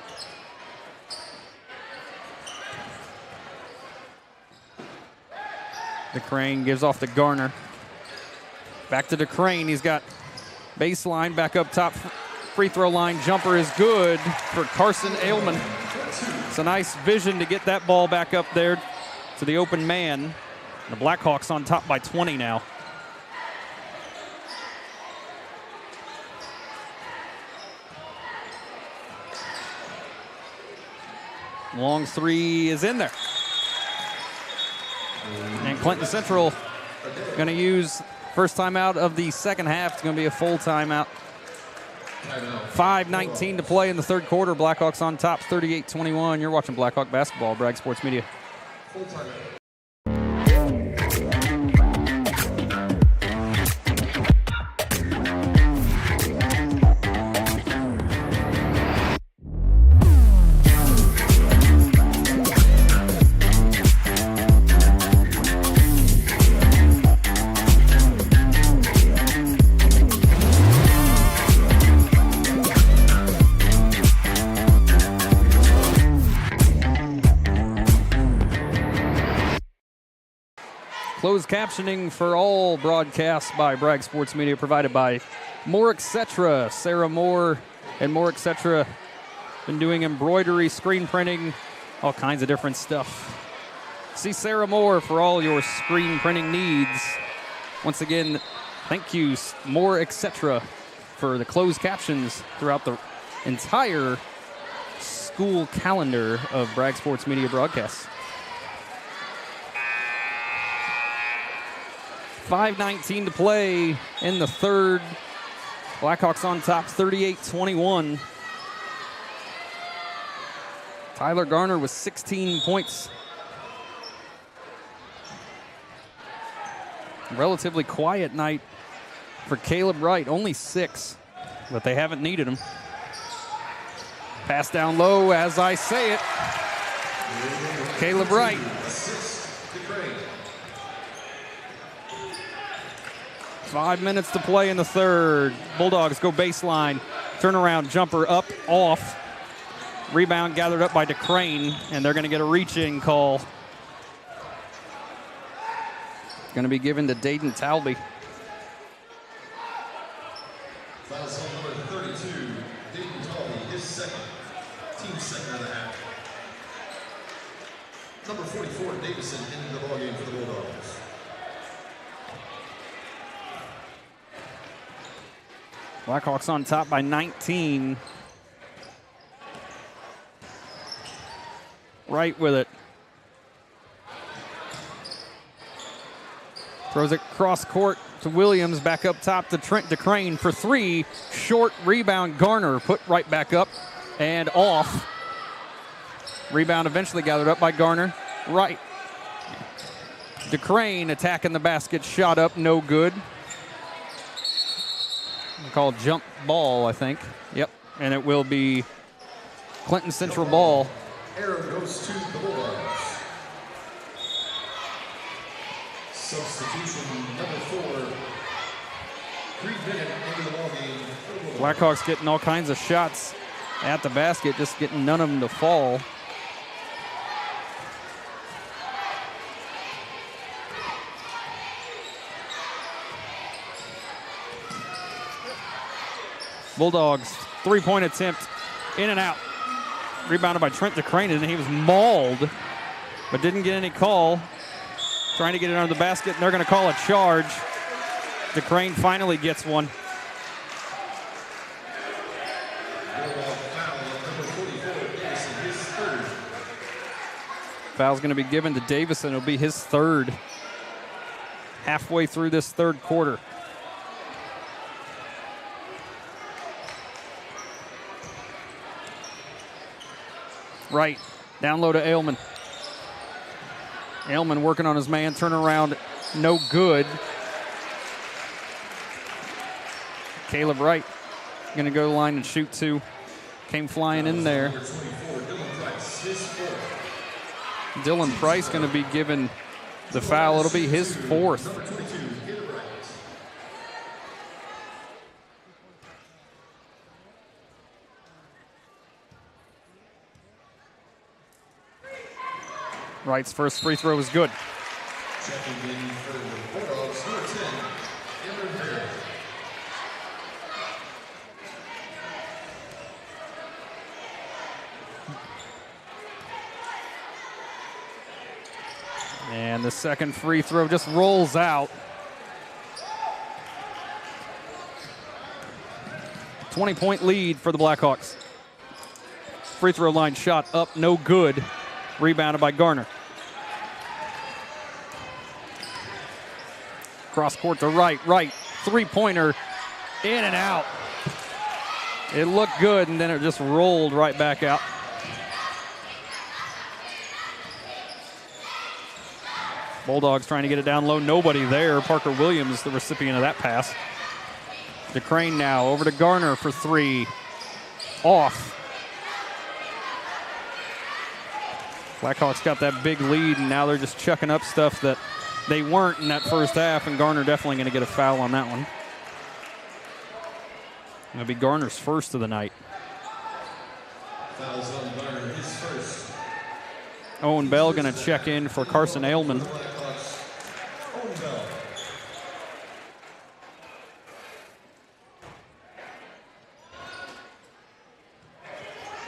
DeCrane gives off to Garner. Back to DeCrane. He's got baseline back up top. Free throw line jumper is good for Carson Ailman. It's a nice vision to get that ball back up there to the open man. The Blackhawks on top by 20 now. Long 3 is in there. And Clinton Central going to use first timeout of the second half. It's going to be a full timeout. 5:19 to play in the third quarter. Blackhawks on top, 38-21. You're watching Blackhawk basketball, Bragg Sports Media. Full timeout. Closed captioning for all broadcasts by Bragg Sports Media provided by More Etc. Sarah Moore and More Etc. Been doing embroidery, screen printing, all kinds of different stuff. See Sarah Moore for all your screen printing needs. Once again, thank you, More Etc. for the closed captions throughout the entire school calendar of Bragg Sports Media broadcasts. 5:19 to play in the third. Blackhawks on top, 38-21. Tyler Garner with 16 points. Relatively quiet night for Caleb Wright, only 6, but they haven't needed him. Pass down low as I say it. Caleb Wright. 5 minutes to play in the third. Bulldogs go baseline. Turnaround jumper up, off. Rebound gathered up by DeCrane, and they're going to get a reach-in call. Going to be given to Dayton Talby. Foul zone number 32, Dayton Talby, his second, team second of the half. Number 44, Davison, ending the ballgame for the Bulldogs. Blackhawks on top by 19. Right with it. Throws it cross court to Williams, back up top to Trent DeCrane for 3. Short rebound, Garner put right back up and off. Rebound eventually gathered up by Garner. Right. DeCrane attacking the basket, shot up, no good. Called jump ball, I think. Yep, and it will be Clinton Central ball. Arrow goes to the Bulldogs. Substitution number 4. 3 minutes into the ballgame. Blackhawks getting all kinds of shots at the basket, just getting none of them to fall. Bulldogs, 3-point attempt, in and out. Rebounded by Trent DeCrane, and he was mauled, but didn't get any call. Trying to get it under the basket, and they're going to call a charge. DeCrane finally gets one. Foul's going to be given to Davison. It'll be his third. Halfway through this third quarter. Right, down low to Ailman. Ailman working on his man, turnaround, no good. Caleb Wright gonna go to the line and shoot 2. Came flying in there. Dylan Price gonna be given the foul. It'll be his 4th. Wright's first free throw was good. Checking in for the Bulldogs, number 10, Cameron Perry. And the second free throw just rolls out. 20-point lead for the Blackhawks. Free throw line shot up, no good. Rebounded by Garner. Cross court to Wright. Wright, 3-pointer, in and out. It looked good, and then it just rolled right back out. Bulldogs trying to get it down low. Nobody there. Parker Williams, the recipient of that pass. DeCrane now over to Garner for 3. Off. Blackhawks got that big lead, and now they're just chucking up stuff that they weren't in that first half, and Garner definitely going to get a foul on that one. It'll be Garner's first of the night. Fouls on Garner, his first. Owen Bell going to check in for Carson Ailman. Owen Bell.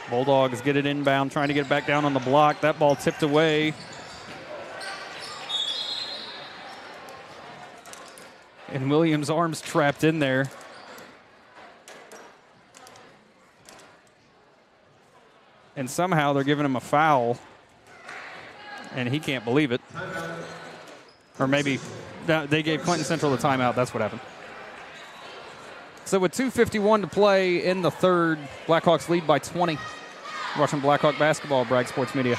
Bulldogs get it inbound, trying to get it back down on the block. That ball tipped away. And Williams' arms trapped in there. and somehow they're giving him a foul, and he can't believe it. Or maybe they gave Clinton Central the timeout. That's what happened. So with 2:51 to play in the third, Blackhawks lead by 20. Watching Blackhawk basketball, Bragg Sports Media.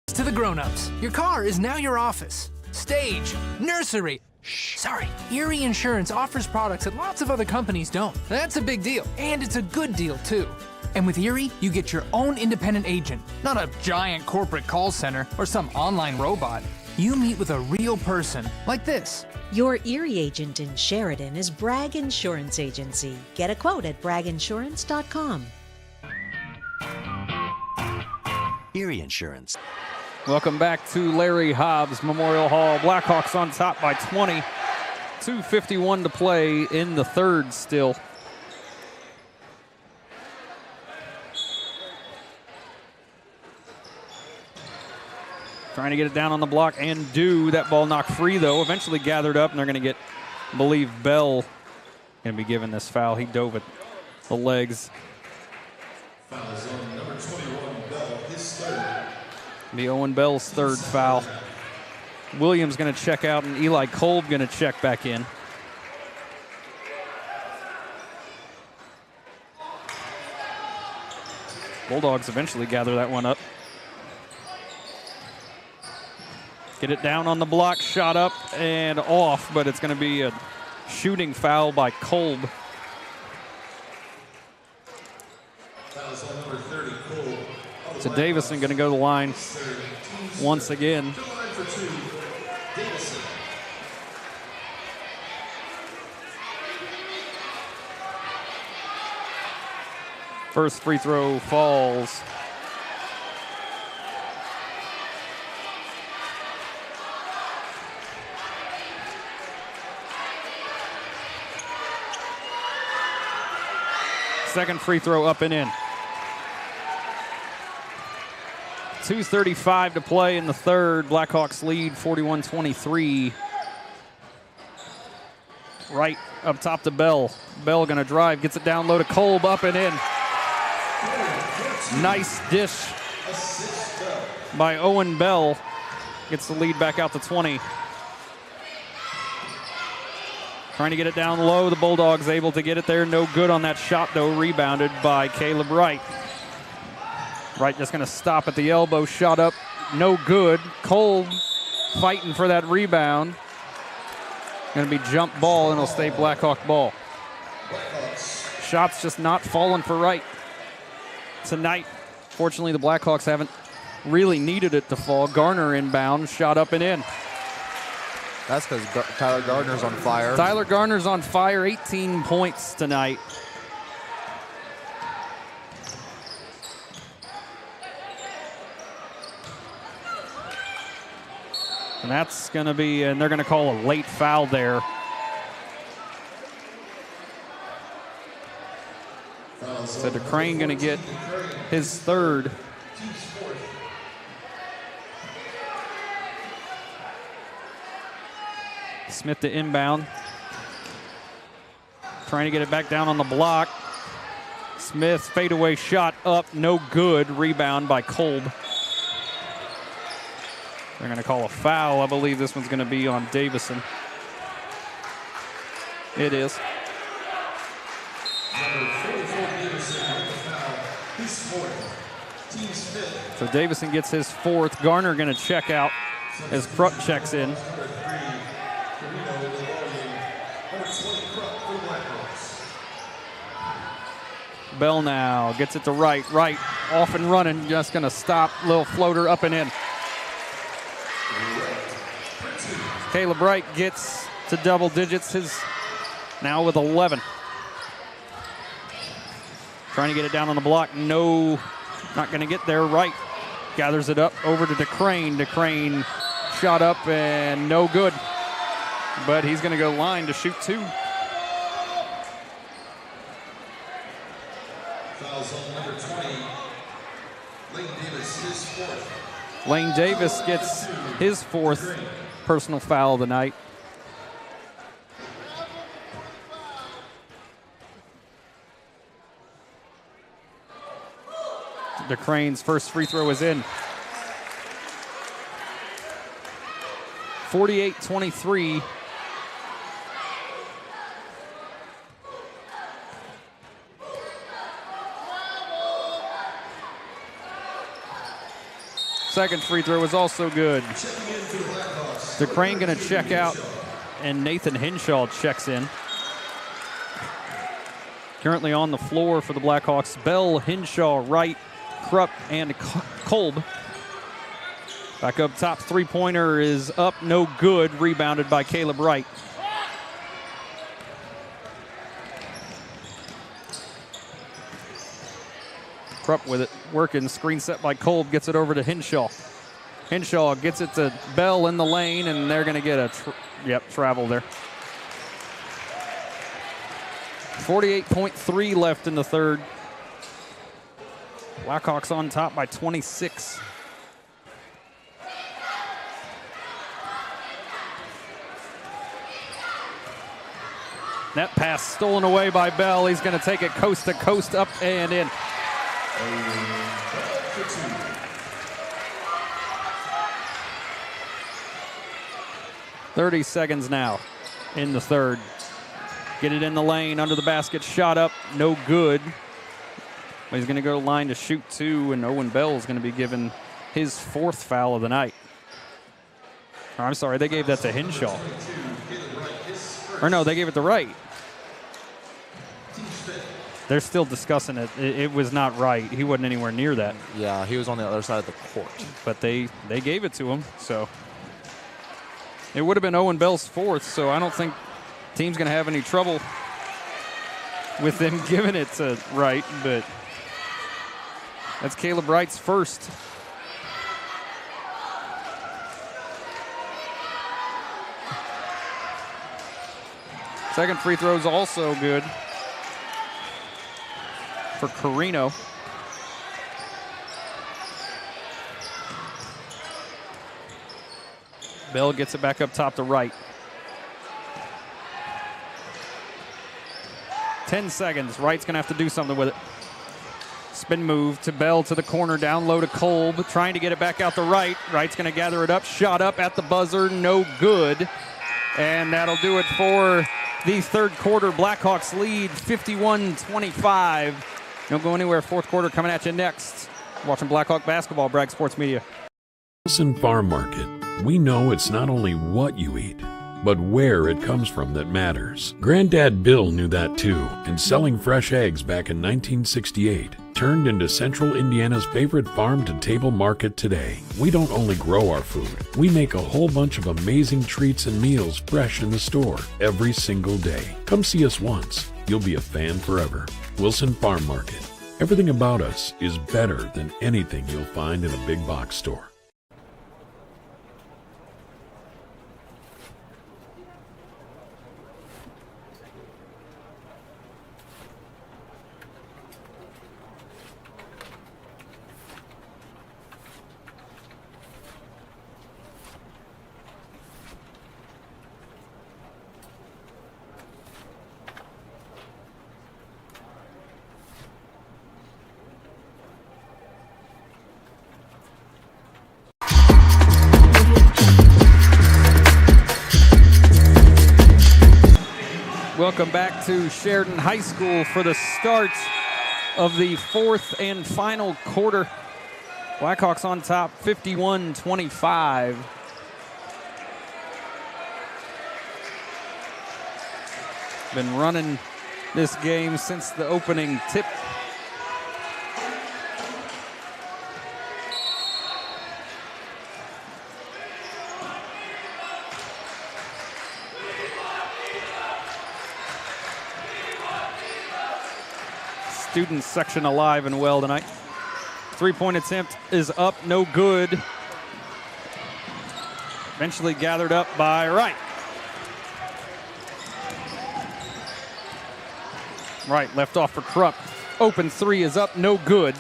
To the grown-ups, your car is now your office, stage, nursery. Erie Insurance offers products that lots of other companies don't. That's a big deal, and it's a good deal too. And with Erie, you get your own independent agent, not a giant corporate call center or some online robot. You meet with a real person, like this. Your Erie agent in Sheridan is Bragg Insurance Agency. Get a quote at bragginsurance.com. Erie Insurance. Welcome back to Larry Hobbs Memorial Hall. Blackhawks on top by 20. 2:51 to play in the third still. Trying to get it down on the block and do. That ball knocked free, though. Eventually gathered up, and they're going to get, I believe, Bell going to be given this foul. He dove at the legs. Foul is on number 21, Bell, his third. Be Owen Bell's third foul. Williams going to check out, and Eli Kolb going to check back in. Bulldogs eventually gather that one up. Get it down on the block, shot up and off, but it's going to be a shooting foul by Kolb. Fouls on number 30, Kolb. So Davison going to go to the line once again. To the line for two, Davison. First free throw falls. Second free throw up and in. 2:35 to play in the third. Blackhawks lead 41-23. Right up top to Bell. Bell going to drive, gets it down low to Kolb, up and in. Nice dish by Owen Bell. Gets the lead back out to 20. Trying to get it down low. The Bulldogs able to get it there. No good on that shot, though. Rebounded by Caleb Wright. Wright just going to stop at the elbow. Shot up. No good. Kolb fighting for that rebound. Going to be jump ball, and it'll stay Blackhawk ball. Shots just not falling for Wright tonight. Fortunately, the Blackhawks haven't really needed it to fall. Garner inbound. Shot up and in. That's because Tyler Gardner's on fire. Tyler Garner's on fire, 18 points tonight. And that's going to be, and they're going to call a late foul there. So DeCrane going to get his third. Smith to inbound. Trying to get it back down on the block. Smith fadeaway shot up, no good. Rebound by Kolb. They're going to call a foul. I believe this one's going to be on Davison. It is. So Davison gets his fourth. Garner going to check out as Prutt checks in. Bell now gets it to Wright. Wright off and running, just going to stop. Little floater up and in. Caleb Wright gets to double digits, his now with 11. Trying to get it down on the block. No, not going to get there. Wright gathers it up over to DeCrane. DeCrane shot up and no good. But he's going to go line to shoot two. Fouls on number 20, Lane Davis, his fourth. Lane Davis gets his fourth personal foul of the night. DeCrane's first free throw is in. 48-23. Second free throw was also good. DeCrane going to check out, and Nathan Hinshaw checks in. Currently on the floor for the Blackhawks, Bell, Hinshaw, Wright, Krupp, and Kolb. Back up top, three-pointer is up, no good, rebounded by Caleb Wright. Krupp with it, working, screen set by Kolb, gets it over to Hinshaw. Hinshaw gets it to Bell in the lane, and they're going to get a travel there. 48.3 left in the third. Blackhawks on top by 26. That pass stolen away by Bell. He's going to take it coast to coast, up and in. 30 seconds now in the third. Get it in the lane, under the basket, shot up, no good. But he's going to go to line to shoot two, and Owen Bell is going to be given his fourth foul of the night. Oh, I'm sorry, they gave that to Hinshaw. Or no, they gave it to Wright. They're still discussing it. It was not right. He wasn't anywhere near that. Yeah, he was on the other side of the court. But they gave it to him, so. It would have been Owen Bell's fourth, so I don't think team's going to have any trouble with them giving it to Wright, but that's Caleb Wright's first. Second free throw is also good for Carino. Bell gets it back up top to Wright. 10 seconds. Wright's going to have to do something with it. Spin move to Bell to the corner, down low to Kolb, trying to get it back out to Wright. Wright's going to gather it up. Shot up at the buzzer, no good. And that'll do it for the third quarter. Blackhawks lead 51-25. Don't go anywhere. Fourth quarter coming at you next. Watching Blackhawk basketball, Bragg Sports Media. Wilson Farm Market. We know it's not only what you eat, but where it comes from that matters. Granddad Bill knew that too, and selling fresh eggs back in 1968 turned into Central Indiana's favorite farm-to-table market today. We don't only grow our food, we make a whole bunch of amazing treats and meals fresh in the store every single day. Come see us once. You'll be a fan forever. Wilson Farm Market. Everything about us is better than anything you'll find in a big box store. Welcome back to Sheridan High School for the start of the fourth and final quarter. Blackhawks on top, 51-25. Been running this game since the opening tip. Student section alive and well tonight. Three-point attempt is up, no good. Eventually gathered up by Wright. Wright left off for Krupp. Open three is up, no good.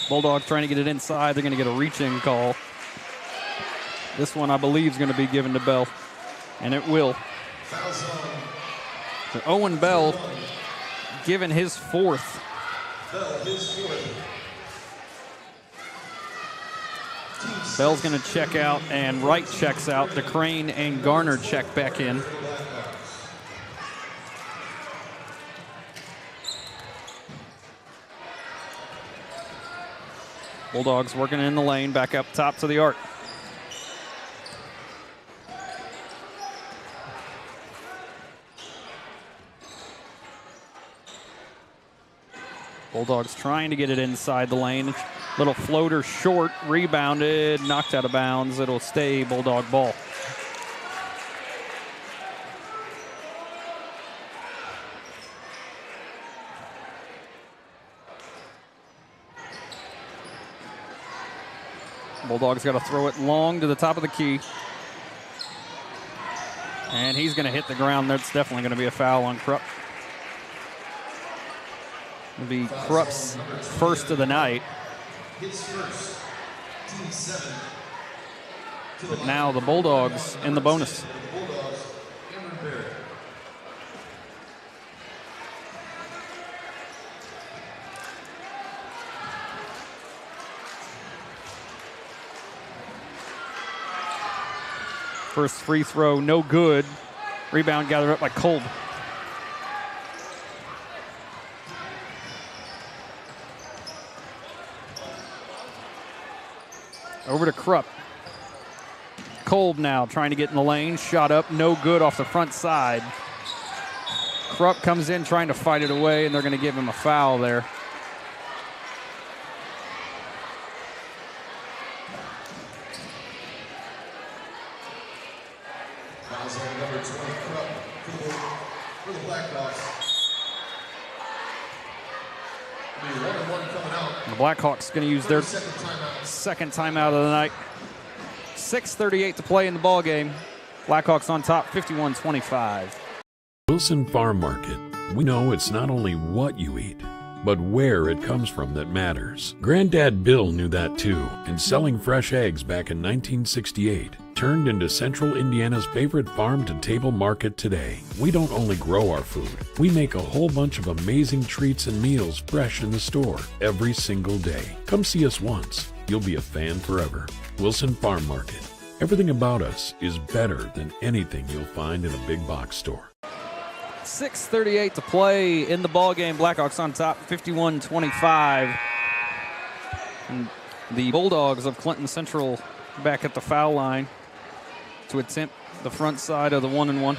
Bulldogs trying to get it inside. They're going to get a reach-in call. This one, I believe, is going to be given to Bell, and it will. So Owen Bell given his fourth. Bell's going to check out, and Wright checks out. DeCrane and Garner check back in. Bulldogs working in the lane, back up top to the arc. Bulldogs trying to get it inside the lane. Little floater short, rebounded, knocked out of bounds. It'll stay Bulldog ball. Bulldogs got to throw it long to the top of the key. And he's going to hit the ground. That's definitely going to be a foul on Krupp. It'll be Krupp's first of the night. But now the Bulldogs in the bonus. First free throw, no good. Rebound gathered up by Kolb. Over to Krupp. Kolb now trying to get in the lane. Shot up, no good off the front side. Krupp comes in trying to fight it away, and they're going to give him a foul there. Fouls on number 20, Krupp for the Blackhawks. The Blackhawks going to use their second timeout of the night. 6:38 to play in the ball game. Blackhawks on top, 51-25. Wilson Farm Market. We know it's not only what you eat, but where it comes from that matters. Granddad Bill knew that too, and selling fresh eggs back in 1968 turned into Central Indiana's favorite farm-to-table market today. We don't only grow our food, we make a whole bunch of amazing treats and meals fresh in the store every single day. Come see us once. You'll be a fan forever. Wilson Farm Market. Everything about us is better than anything you'll find in a big box store. 6:38 to play in the ball game. Blackhawks on top, 51-25. And the Bulldogs of Clinton Central back at the foul line to attempt the front side of the 1-and-1.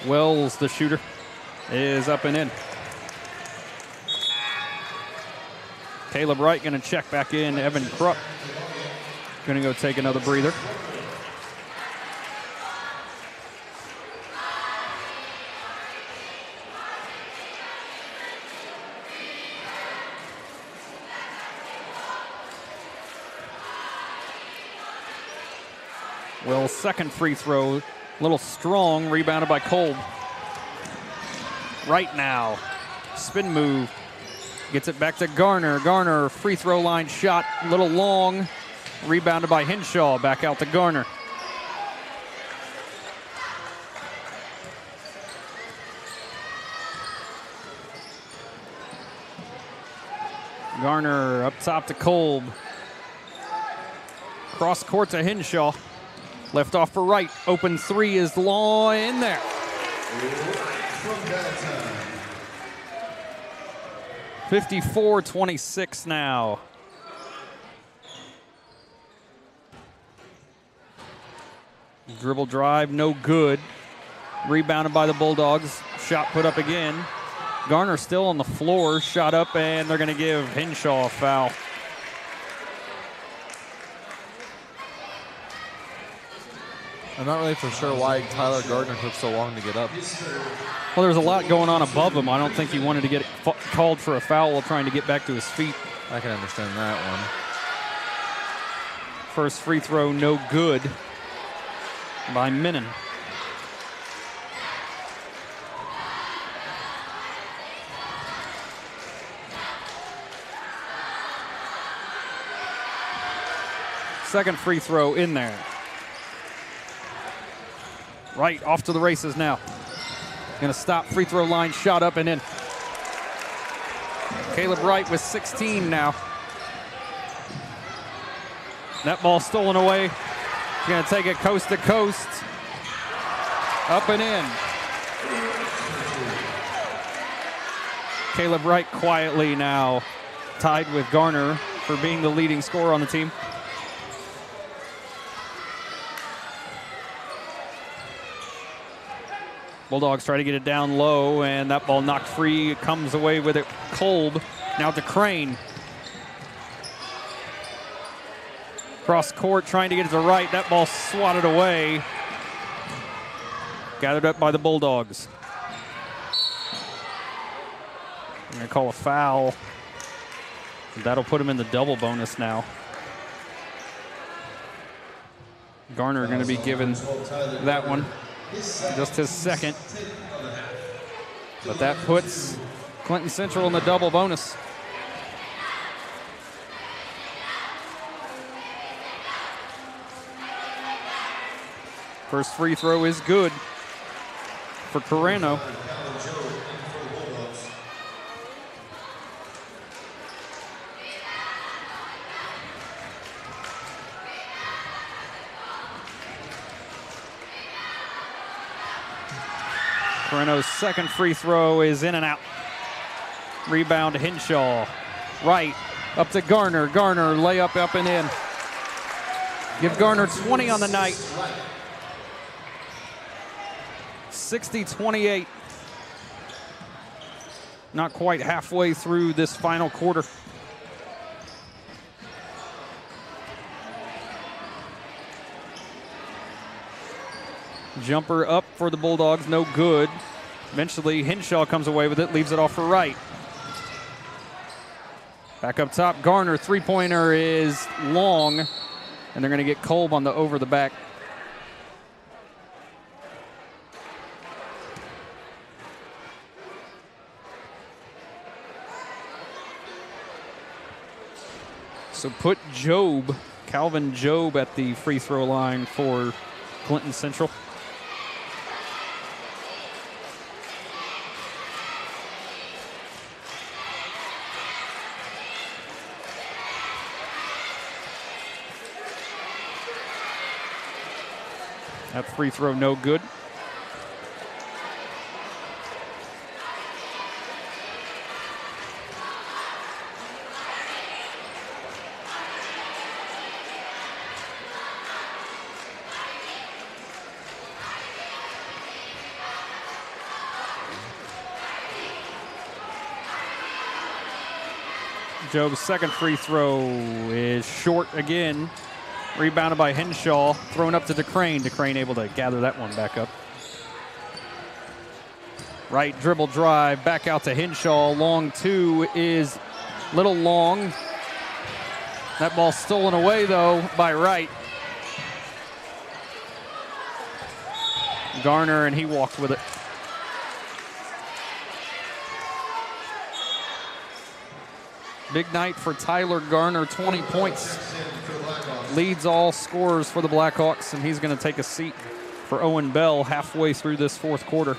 Wells, the shooter, is up and in. Caleb Wright going to check back in. Evan Krupp going to go take another breather. Wells' second free throw, a little strong, rebounded by Kolb. Right now, spin move, gets it back to Garner. Garner, free throw line shot, a little long, rebounded by Henshaw, back out to Garner. Garner up top to Kolb. Cross court to Henshaw. Left off for Wright. Open three is long in there. 54-26 now. Dribble drive, no good. Rebounded by the Bulldogs. Shot put up again. Garner still on the floor. Shot up, and they're going to give Henshaw a foul. I'm not really for sure why Tyler Gardner took so long to get up. Well, there's a lot going on above him. I don't think he wanted to get called for a foul while trying to get back to his feet. I can understand that one. First free throw, no good by Minnan. second free throw in there. Wright off to the races now. Going to stop, free throw line, shot up and in. Caleb Wright with 16 now. That ball stolen away. He's going to take it coast to coast. Up and in. Caleb Wright quietly now tied with Garner for being the leading scorer on the team. Bulldogs try to get it down low, and that ball knocked free. It comes away with it. Kolb now to Crane. Cross court, trying to get it to Wright. That ball swatted away. Gathered up by the Bulldogs. I'm going to call a foul. That'll put him in the double bonus now. Garner going to be given that one. Just his second. But that puts Clinton Central in the double bonus. First free throw is good for Carreno. Carreno's second free throw is in and out. Rebound Henshaw. Wright up to Garner. Garner layup up and in. Give Garner 20 on the night. 60-28. Not quite halfway through this final quarter. Jumper up for the Bulldogs, no good. Eventually Henshaw comes away with it, leaves it off for Wright. Back up top, Garner, three-pointer is long, and they're going to get Kolb on the over the back. So put Job, Calvin Job, at the free throw line for Clinton Central. That free throw no good. Job's second free throw is short again. Rebounded by Henshaw, thrown up to DeCrane. DeCrane able to gather that one back up. Right dribble drive, back out to Henshaw. Long two is little long. That ball stolen away, though, by Wright. Garner, and he walked with it. Big night for Tyler Garner, 20 points. Leads all scorers for the Blackhawks, and he's going to take a seat for Owen Bell halfway through this fourth quarter.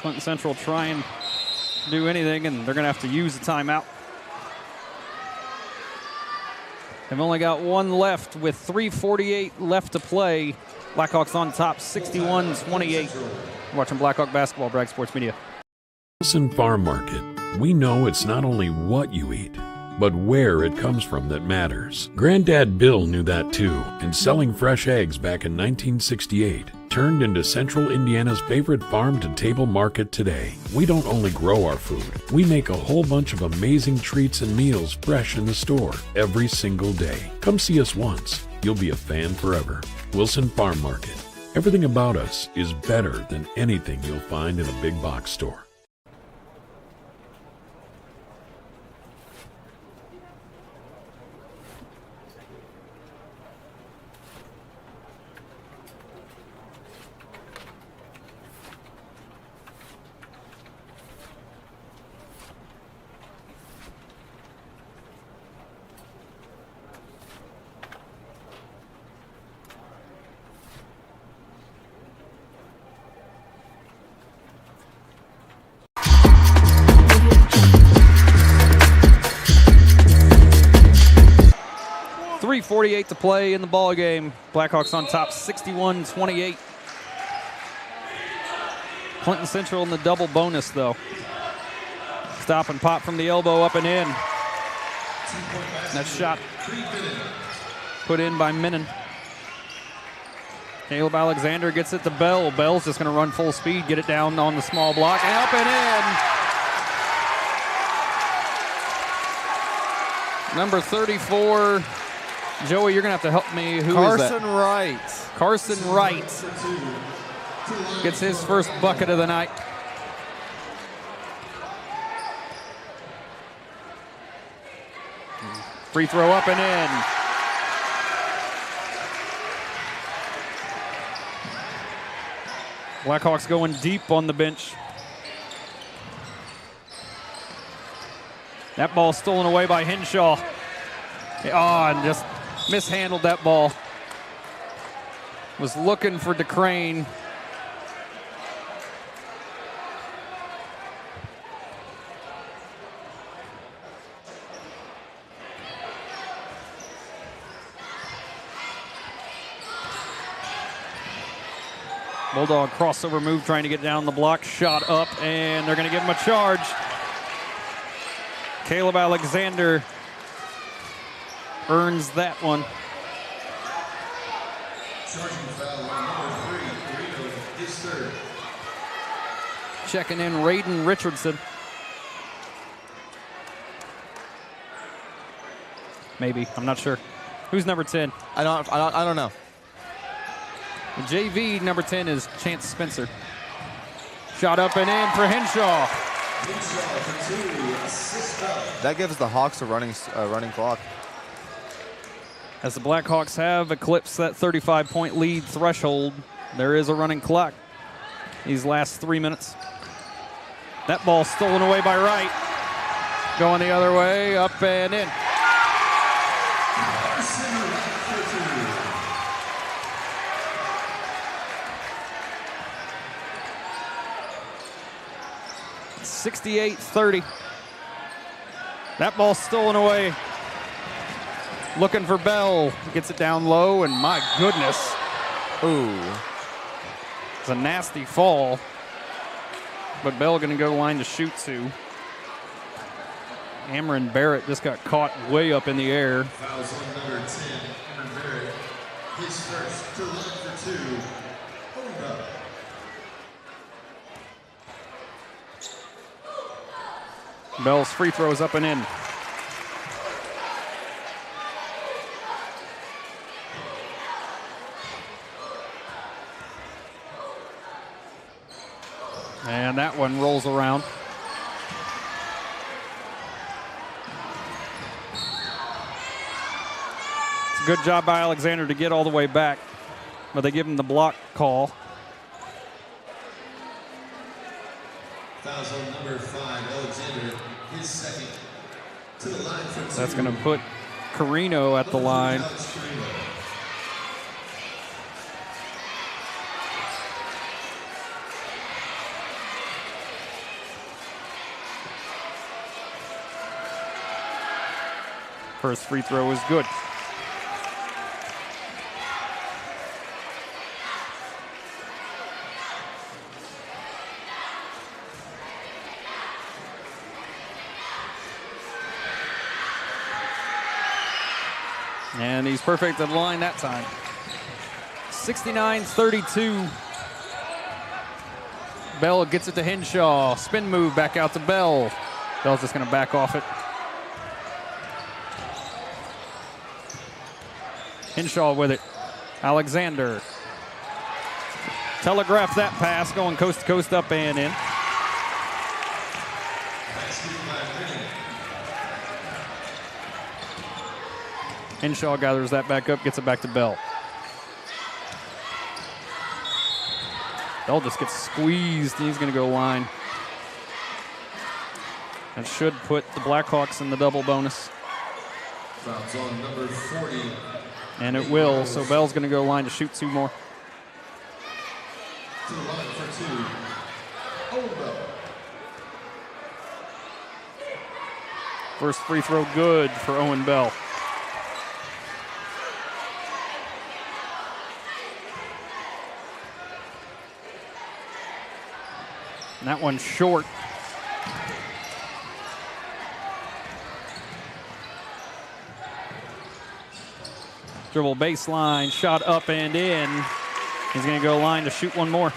Clinton Central trying to do anything, and they're going to have to use the timeout. They've only got one left with 3:48 left to play. Blackhawks on top, 61-28. Watching Blackhawk basketball, Bragg Sports Media. Wilson Farm Market. We know it's not only what you eat, but where it comes from that matters. Granddad Bill knew that too, and selling fresh eggs back in 1968 turned into Central Indiana's favorite farm-to-table market today. We don't only grow our food, we make a whole bunch of amazing treats and meals fresh in the store every single day. Come see us once. You'll be a fan forever. Wilson Farm Market. Everything about us is better than anything you'll find in a big box store. 2:48 to play in the ball game. Blackhawks on top 61-28. Clinton Central in the double bonus, though. Stop and pop from the elbow, up and in. That shot put in by Minnan. Caleb Alexander gets it to Bell. Bell's just going to run full speed, get it down on the small block, and up and in. Number 34. Joey, you're going to have to help me. Who is that? Carson Wright. Carson Wright gets his first bucket of the night. Free throw up and in. Blackhawks going deep on the bench. That ball stolen away by Henshaw. Oh, and just mishandled that ball. Was looking for DeCrane. Bulldog crossover move, trying to get down the block. Shot up, and they're going to give him a charge. Caleb Alexander earns that one. Charging foul on number 3, Reno, his third. Checking in Raiden Richardson. Maybe, I'm not sure. Who's number 10? I don't know. The JV number 10 is Chance Spencer. Shot up and in for Henshaw. That gives the Hawks a running clock. As the Blackhawks have eclipsed that 35-point lead threshold, there is a running clock these last 3 minutes. That ball stolen away by Wright. Going the other way, up and in. (68-30). That ball stolen away. Looking for Bell. Gets it down low, and my goodness. Ooh. It's a nasty fall. But Bell going to go to the line to shoot two. Cameron Barrett just got caught way up in the air. Fouls on number 10, Cameron Barrett. His first to line for 2. Over. Bell's free throws up and in. And that one rolls around. It's a good job by Alexander to get all the way back, but they give him the block call. Fouls on number 5, Alexander, his second. To the line for 2. That's going to put Carino at the line. First free throw is good. And he's perfect at the line that time. 69-32. Bell gets it to Henshaw. Spin move back out to Bell. Bell's just going to back off it. Henshaw with it. Alexander. Telegraph that pass, going coast to coast, up and in. Henshaw gathers that back up, gets it back to Bell. Bell just gets squeezed, and he's going to go line. That should put the Blackhawks in the double bonus. Fouls on number 40. And it will, so Bell's going to go line to shoot two more. To the line for 2. Over. First free throw good for Owen Bell. And that one's short. Dribble baseline, shot up and in. He's going to go line to shoot one more.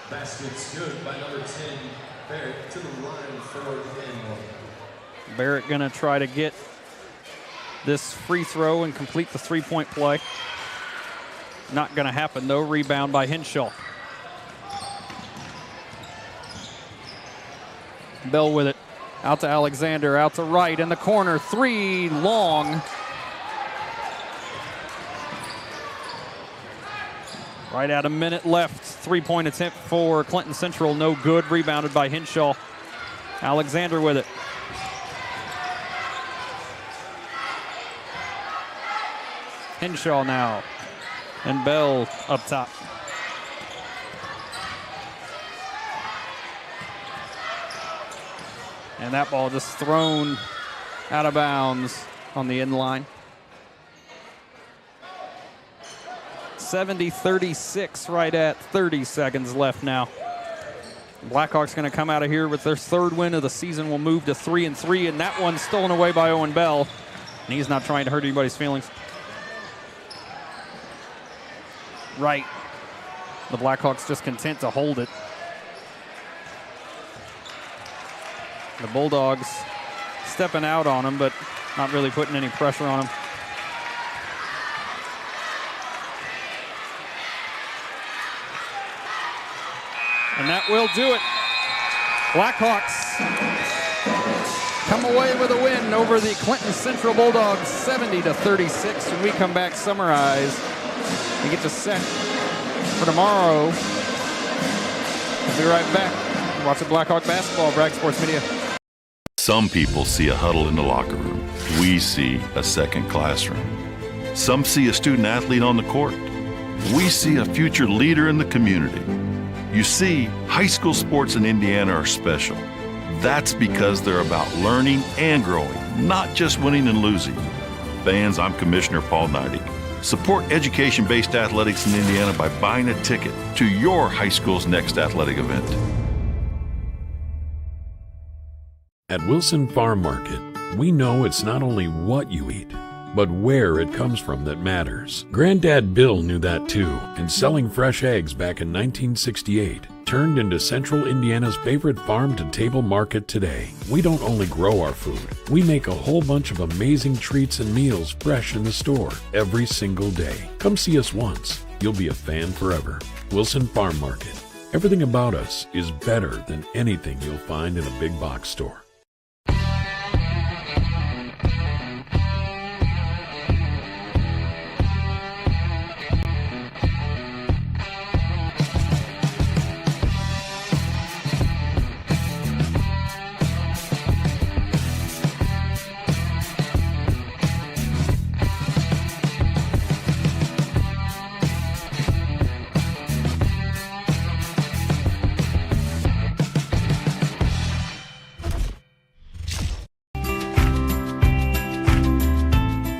Basket's good by number 10, Barrett, to the line for the one. Barrett going to try to get this free throw and complete the three-point play. Not going to happen, though. Rebound by Henshaw. Bell with it. Out to Alexander, out to right in the corner. Three, long. Right at a minute left. Three-point attempt for Clinton Central, no good. Rebounded by Henshaw. Alexander with it. Henshaw now. And Bell up top. And that ball just thrown out of bounds on the end line. 70-36 right at 30 seconds left now. Blackhawks going to come out of here with their third win of the season. Will move to 3-3, and that one's stolen away by Owen Bell. And he's not trying to hurt anybody's feelings. Right. The Blackhawks just content to hold it. The Bulldogs stepping out on him, but not really putting any pressure on him. And that will do it. Blackhawks come away with a win over the Clinton Central Bulldogs, 70-36. When we come back, summarize and get to set for tomorrow. We'll be right back. Watching Blackhawk basketball, Bragg Sports Media. Some people see a huddle in the locker room. We see a second classroom. Some see a student athlete on the court. We see a future leader in the community. You see, high school sports in Indiana are special. That's because they're about learning and growing, not just winning and losing. Fans, I'm Commissioner Paul Neidig. Support education-based athletics in Indiana by buying a ticket to your high school's next athletic event. At Wilson Farm Market, we know it's not only what you eat, but where it comes from that matters. Granddad Bill knew that too, and selling fresh eggs back in 1968 turned into Central Indiana's favorite farm-to-table market today. We don't only grow our food, we make a whole bunch of amazing treats and meals fresh in the store every single day. Come see us once. You'll be a fan forever. Wilson Farm Market. Everything about us is better than anything you'll find in a big box store.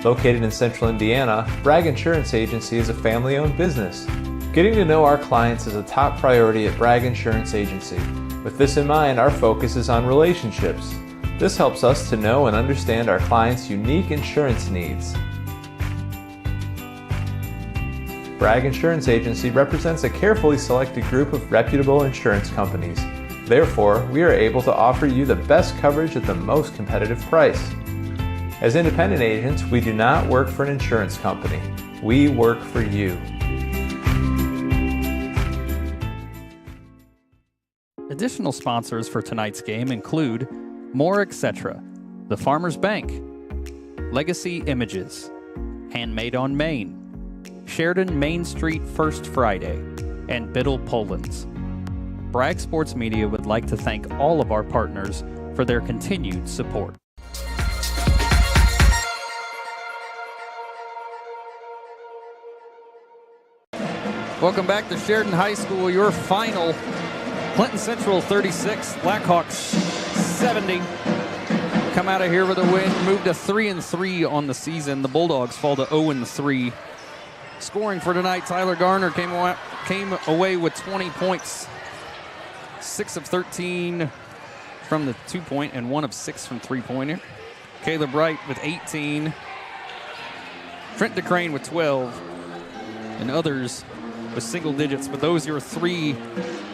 Located in Central Indiana, Bragg Insurance Agency is a family-owned business. Getting to know our clients is a top priority at Bragg Insurance Agency. With this in mind, our focus is on relationships. This helps us to know and understand our clients' unique insurance needs. Bragg Insurance Agency represents a carefully selected group of reputable insurance companies. Therefore, we are able to offer you the best coverage at the most competitive price. As independent agents, we do not work for an insurance company. We work for you. Additional sponsors for tonight's game include More Etc., The Farmers Bank, Legacy Images, Handmade on Main, Sheridan Main Street First Friday, and Biddle Poland's. Bragg Sports Media would like to thank all of our partners for their continued support. Welcome back to Sheridan High School. Your final, Clinton Central 36, Blackhawks 70. Come out of here with a win, move to 3-3 on the season. The Bulldogs fall to 0-3. Scoring for tonight, Tyler Garner came away with 20 points. 6 of 13 from the 2-point and 1 of 6 from three-pointer. Caleb Wright with 18. Trent DeCrane with 12. And others with single digits. But those are your 3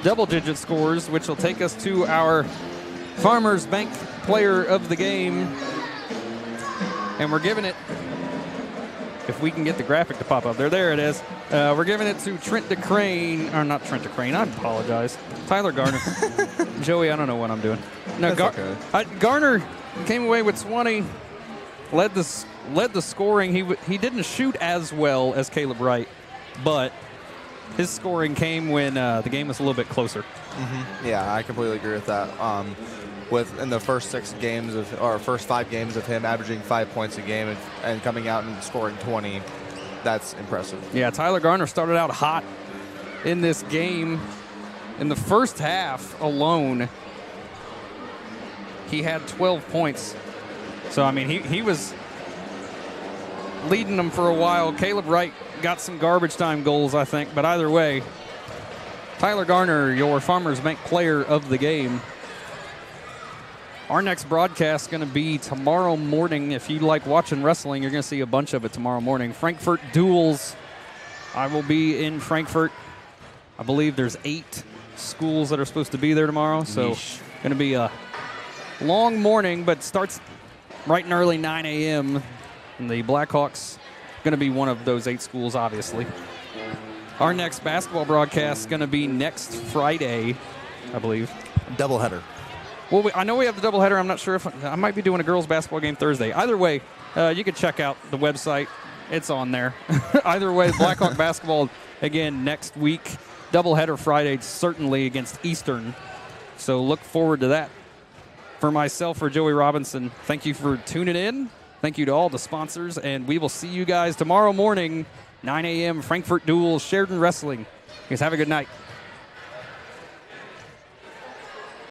double-digit scores, which will take us to our Farmers Bank Player of the Game. And we're giving it, if we can get the graphic to pop up there it is. We're giving it to Trent DeCrane, or not Trent DeCrane, I apologize. Tyler Garner. Joey, I don't know what I'm doing. No, Garner came away with 20, led the scoring. He didn't shoot as well as Caleb Wright, but his scoring came when the game was a little bit closer. Mm-hmm. Yeah, I completely agree with that. In the first 5 games of him averaging 5 points a game and coming out and scoring 20, that's impressive. Yeah, Tyler Garner started out hot in this game. In the first half alone, he had 12 points. So, I mean, he was leading them for a while. Caleb Wright got some garbage time goals, I think. But either way, Tyler Garner, your Farmers Bank Player of the Game. Our next broadcast is going to be tomorrow morning. If you like watching wrestling, you're going to see a bunch of it tomorrow morning. Frankfurt Duels. I will be in Frankfurt. I believe there's 8 schools that are supposed to be there tomorrow. So going to be a long morning, but starts bright and early, 9 a.m. And the Blackhawks going to be one of those 8 schools, obviously. Our next basketball broadcast is going to be next Friday, I believe. Doubleheader. Well, I know we have the doubleheader. I'm not sure if I might be doing a girls' basketball game Thursday. Either way, you can check out the website. It's on there. Either way, Blackhawk basketball, again, next week. Doubleheader Friday, certainly against Eastern. So look forward to that. For myself, for Joey Robinson, thank you for tuning in. Thank you to all the sponsors, and we will see you guys tomorrow morning, 9 a.m., Frankfurt Duels, Sheridan Wrestling. You guys have a good night.